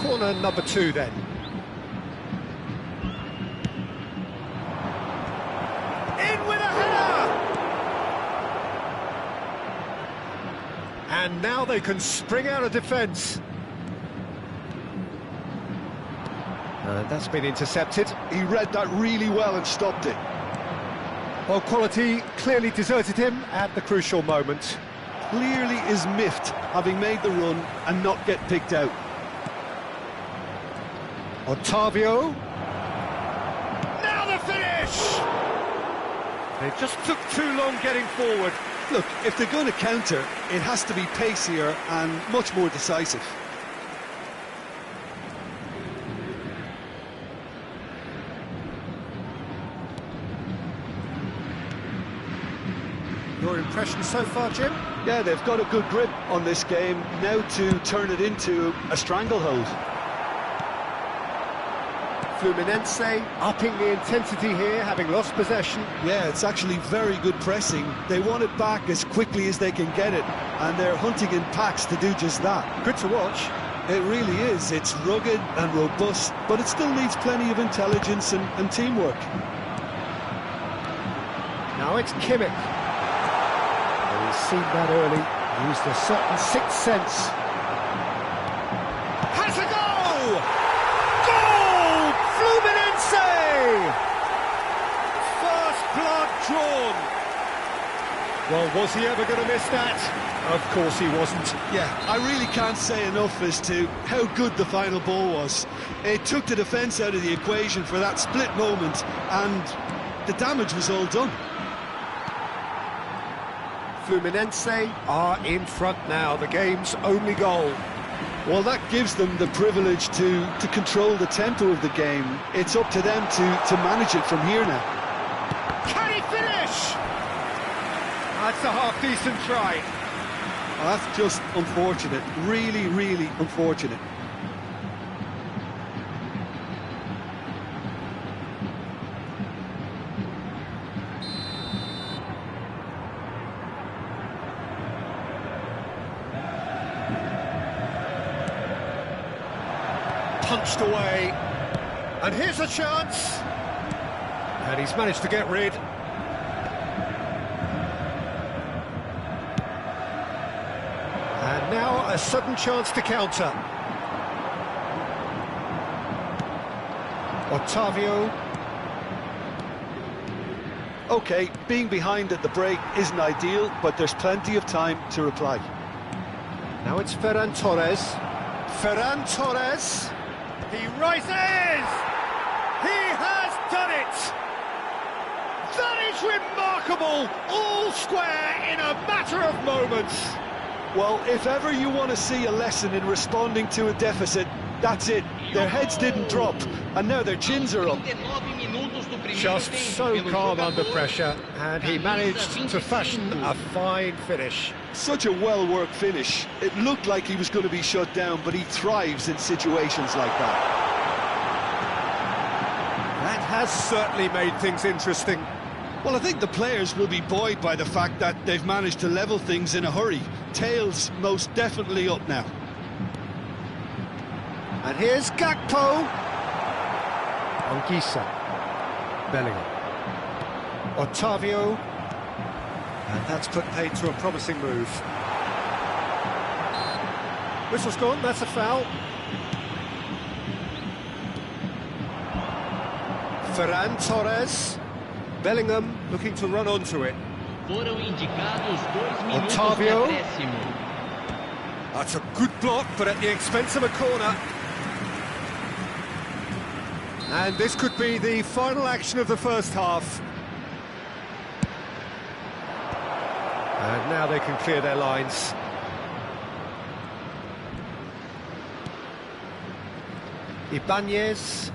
Corner number 2 then. In with a header! And now they can spring out of defence. And that's been intercepted. He read that really well and stopped it. Well, quality clearly deserted him at the crucial moment. Clearly is miffed, having made the run and not get picked out. Otavio. Now the finish! They just took too long getting forward. Look, if they're going to counter, it has to be pacier and much more decisive. Your impression so far, Jim? Yeah, they've got a good grip on this game, now to turn it into a stranglehold. Fluminense upping the intensity here, having lost possession. Yeah, it's actually very good pressing. They want it back as quickly as they can get it, and they're hunting in packs to do just that. Good to watch. It really is. It's rugged and robust, but it still needs plenty of intelligence and teamwork. Now it's Kimmich. Well, he's seen that early, used a certain sixth sense. Has a goal! Goal! Fluminense! First blood drawn. Well, was he ever going to miss that? Of course he wasn't. Yeah, I really can't say enough as to how good the final ball was. It took the defence out of the equation for that split moment, and the damage was all done. Fluminense are in front now, the game's only goal. Well, that gives them the privilege to control the tempo of the game. It's up to them to manage it from here now. Can he finish? That's a half-decent try. Well, that's just unfortunate. Really, really unfortunate. punched away. And here's a chance. And he's managed to get rid. And now a sudden chance to counter. Ottavio. OK, being behind at the break isn't ideal, but there's plenty of time to reply. Now it's Ferran Torres. Ferran Torres. He rises! He has done it! That is remarkable! All square in a matter of moments. Well, if ever you want to see a lesson in responding to a deficit, that's it. Their heads didn't drop, and now their chins are up. Just so calm under pressure, and he managed to fashion a fine finish. Such a well-worked finish. It looked like he was going to be shut down, but he thrives in situations like that. That has certainly made things interesting. Well, I think the players will be buoyed by the fact that they've managed to level things in a hurry. Tails most definitely up now. And here's Gakpo. Anguissa. Bellingham. Ottavio. And that's put paid to a promising move. Whistle's gone, that's a foul. Ferran Torres. Bellingham looking to run onto it. Ottavio. That's a good block, but at the expense of a corner. And this could be the final action of the first half. And now they can clear their lines. Ibanez.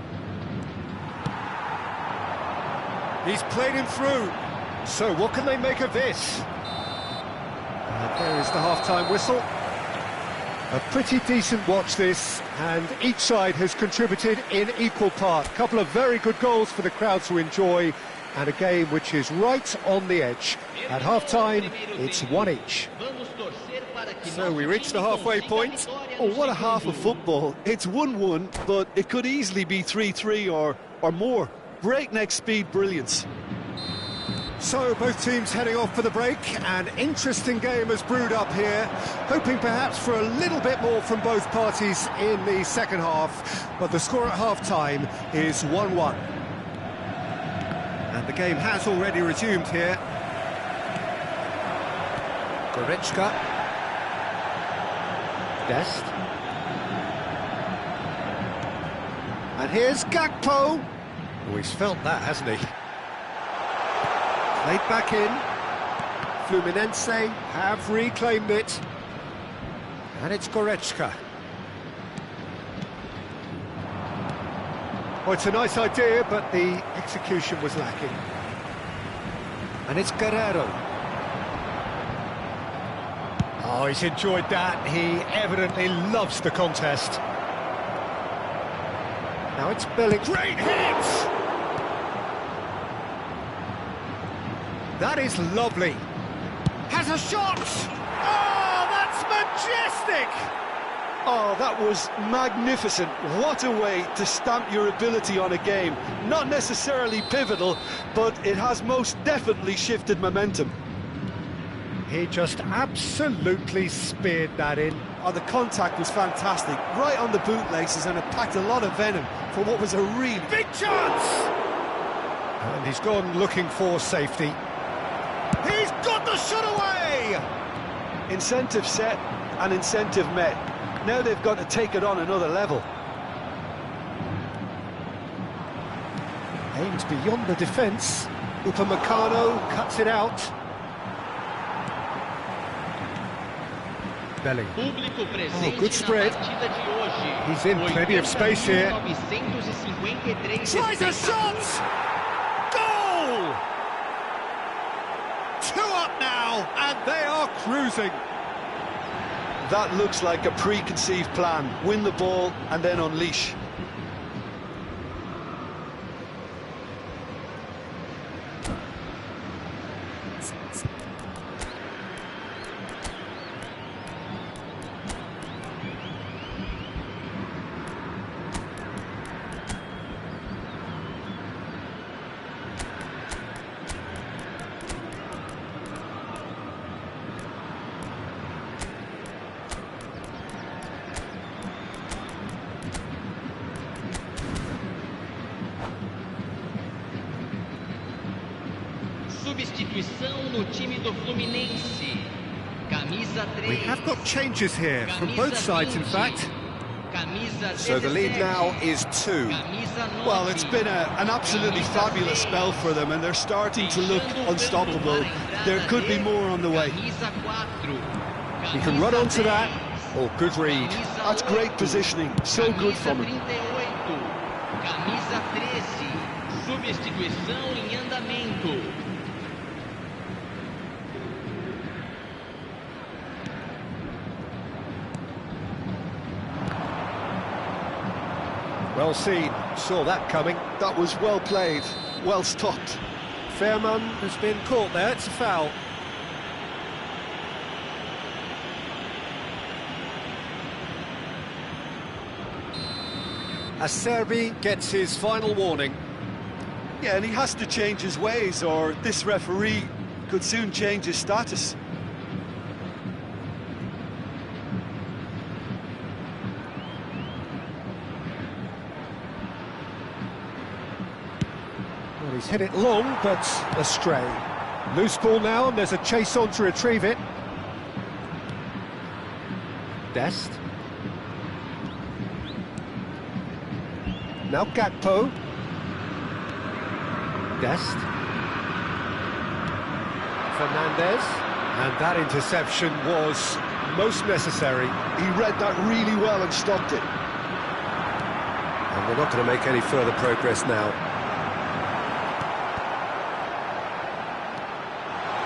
He's played him through. So what can they make of this? And there is the half-time whistle. A pretty decent watch this, and each side has contributed in equal part. A couple of very good goals for the crowd to enjoy, and a game which is right on the edge. At half-time, it's 1 each. So we reach the halfway point. Oh, what a half of football. It's 1-1, but it could easily be 3-3 or more. Breakneck speed brilliance. So both teams heading off for the break. An interesting game has brewed up here, hoping perhaps for a little bit more from both parties in the second half, but the score at half-time is 1-1. And the game has already resumed here. Goretzka. Dest. And here's Gakpo. Oh, he's felt that, hasn't he? Played back in. Fluminense have reclaimed it. And it's Goretzka. Oh, it's a nice idea, but the execution was lacking. And it's Guerrero. Oh, he's enjoyed that. He evidently loves the contest. Now it's Bellingham. Great hit! That is lovely. Has a shot! Oh, that's majestic! Oh, that was magnificent. What a way to stamp your ability on a game. Not necessarily pivotal, but it has most definitely shifted momentum. He just absolutely speared that in. Oh, the contact was fantastic. Right on the bootlaces, and it packed a lot of venom for what was a really big chance! And he's gone looking for safety. He's got the shot away! Incentive set and incentive met. Now they've got to take it on another level. Aims beyond the defence. Upamecano cuts it out. Bellingham. Oh, good spread. He's in plenty of space here. Tries a shot! Goal! 2 up now, and they are cruising. That looks like a preconceived plan. Win the ball and then unleash. substituição no time do Fluminense. Camisa 3. We have got changes here from both sides, in fact. Camisa So the lead 17. now is 2. Camisa 9. Well, it's been an absolutely fabulous spell for them, and they're starting to look unstoppable. There could be more on the way. Camisa 4. He can run onto that. Oh, good read. That's great positioning, so good from him. Camisa 13. Substituição em andamento. Well seen, saw that coming. That was well played, well stopped. Fairman has been caught there, it's a foul. Acerbi gets his final warning. Yeah, and he has to change his ways, or this referee could soon change his status. Well, he's hit it long, but astray. Loose ball now, and there's a chase on to retrieve it. Dest. Now Gakpo. Dest. Fernandez. And that interception was most necessary. He read that really well and stopped it. And we're not going to make any further progress now.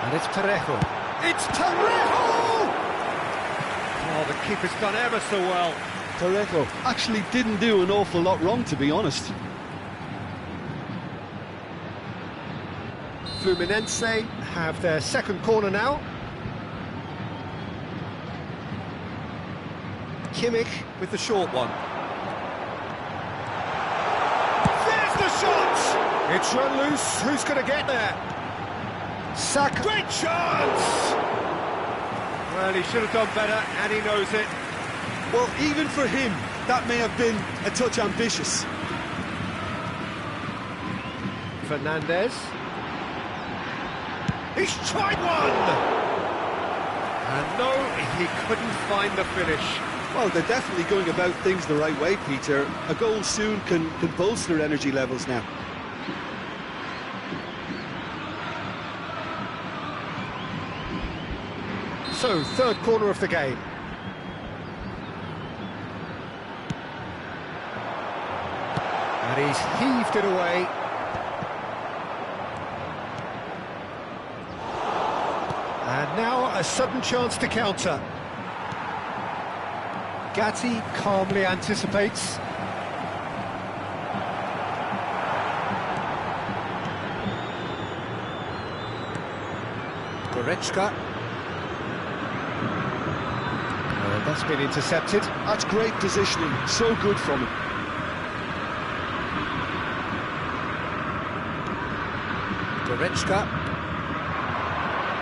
And it's Parejo. It's Parejo! Oh, the keeper's done ever so well. Parejo actually didn't do an awful lot wrong, to be honest. Fluminense have their second corner now. Kimmich with the short one. There's the shot! It's run loose. Who's going to get there? Saka. Great chance! Well, he should have done better, and he knows it. Well, even for him, that may have been a touch ambitious. Fernandez. He's tried one! And no, he couldn't find the finish. Well, they're definitely going about things the right way, Peter. A goal soon can bolster energy levels now. So, third corner of the game. And he's heaved it away. And now a sudden chance to counter. Gatti calmly anticipates. Goretzka. That's been intercepted. That's great positioning, so good from him. Goretzka.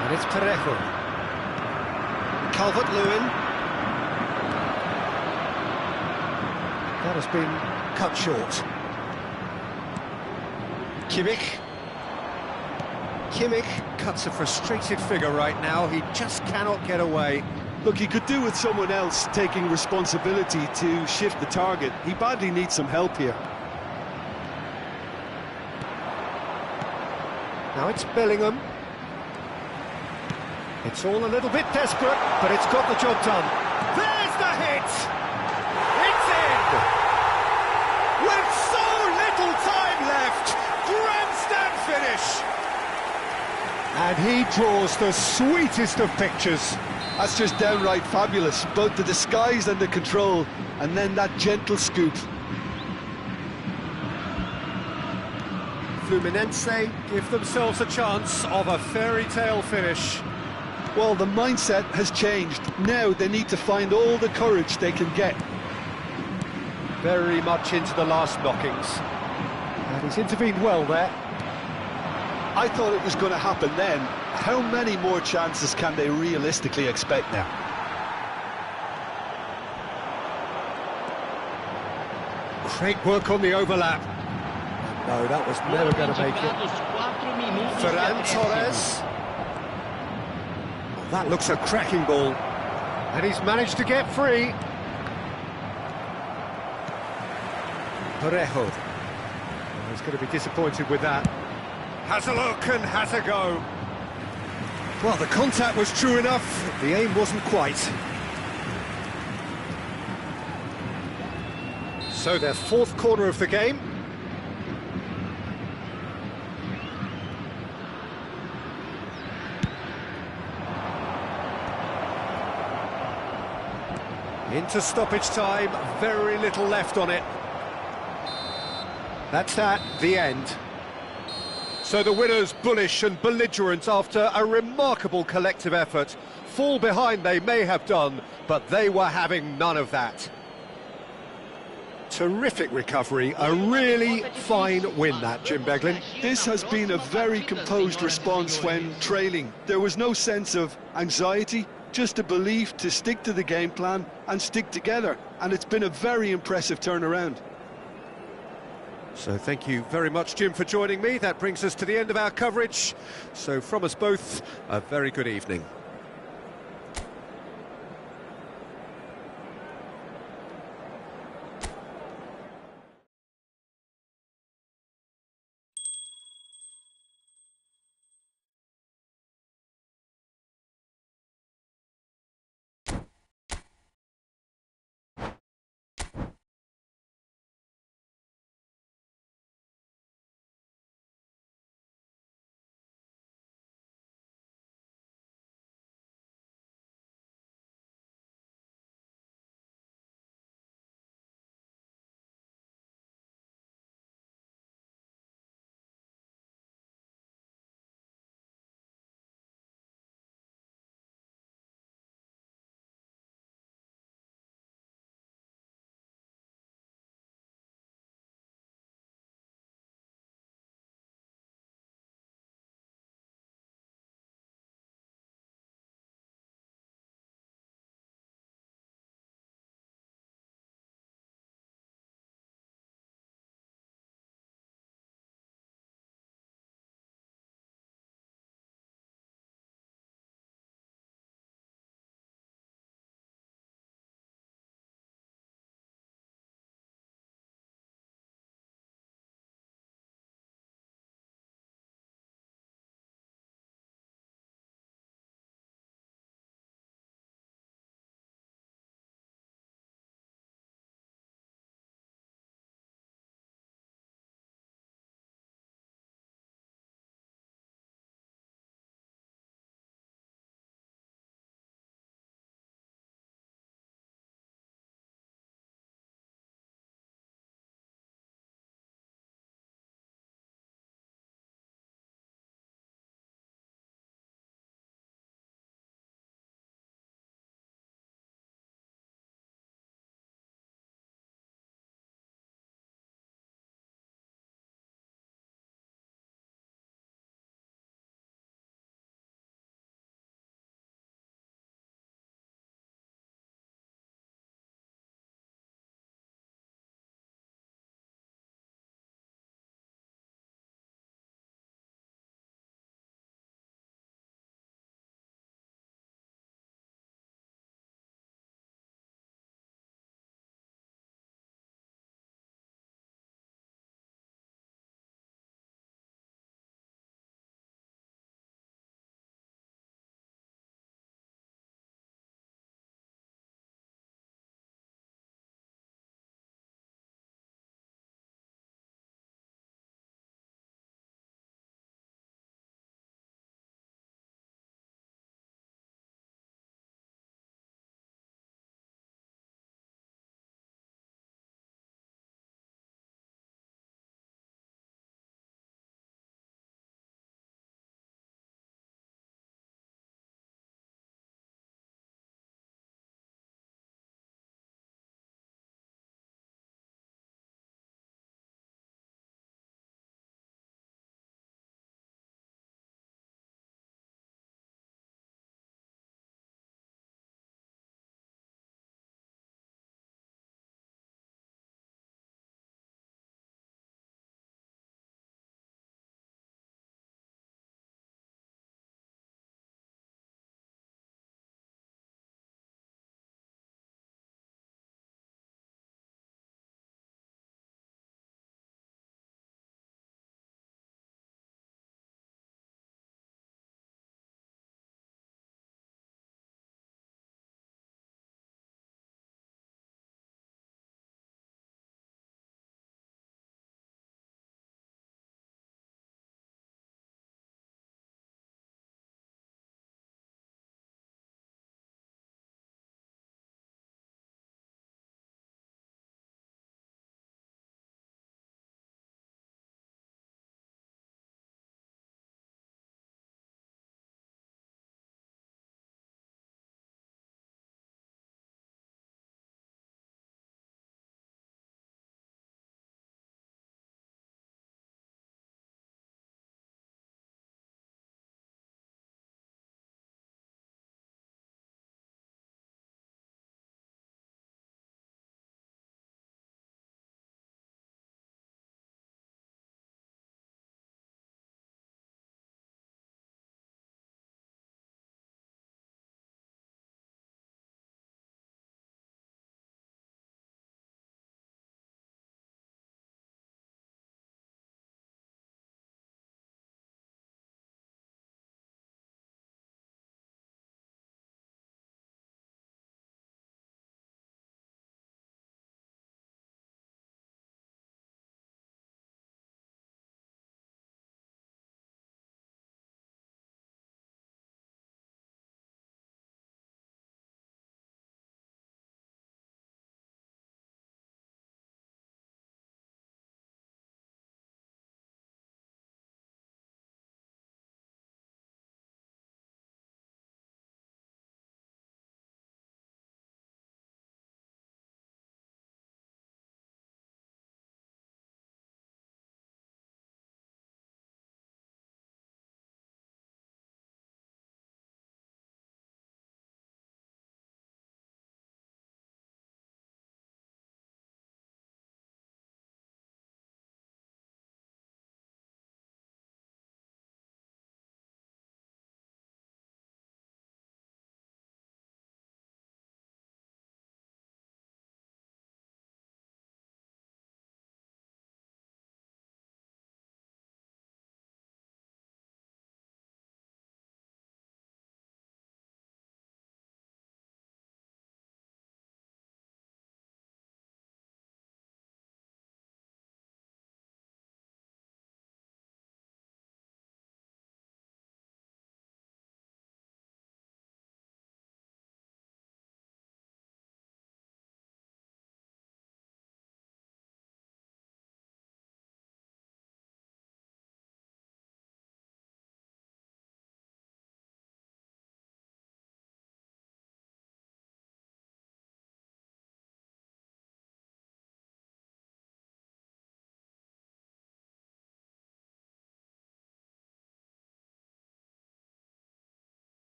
And it's Parejo. Calvert-Lewin. That has been cut short. Kimmich. Kimmich cuts a frustrated figure right now. He just cannot get away. Look, he could do with someone else taking responsibility to shift the target. He badly needs some help here. Now it's Bellingham. It's all a little bit desperate, but it's got the job done. There's the hit! It's in! With so little time left, grandstand finish! And he draws the sweetest of pictures. That's just downright fabulous, both the disguise and the control, and then that gentle scoop. Fluminense give themselves a chance of a fairy tale finish. Well, the mindset has changed. Now they need to find all the courage they can get. Very much into the last knockings. And he's intervened well there. I thought it was going to happen then. How many more chances can they realistically expect now? Great work on the overlap. No, that was never going to make it. minutos de Ferran acréscimo. Torres. Well, that looks a cracking ball. And he's managed to get free. Parejo. Well, he's going to be disappointed with that. Has a look and has a go. Well, the contact was true enough. The aim wasn't quite. So their fourth corner of the game. Into stoppage time, very little left on it. That's that, the end. So the winners bullish and belligerent after a remarkable collective effort. Fall behind they may have done, but they were having none of that. Terrific recovery, a really fine win that, Jim Beglin. This has been a very composed response when trailing. There was no sense of anxiety, just a belief to stick to the game plan and stick together. And it's been a very impressive turnaround. So thank you very much, Jim, for joining me. That brings us to the end of our coverage. So from us both, a very good evening.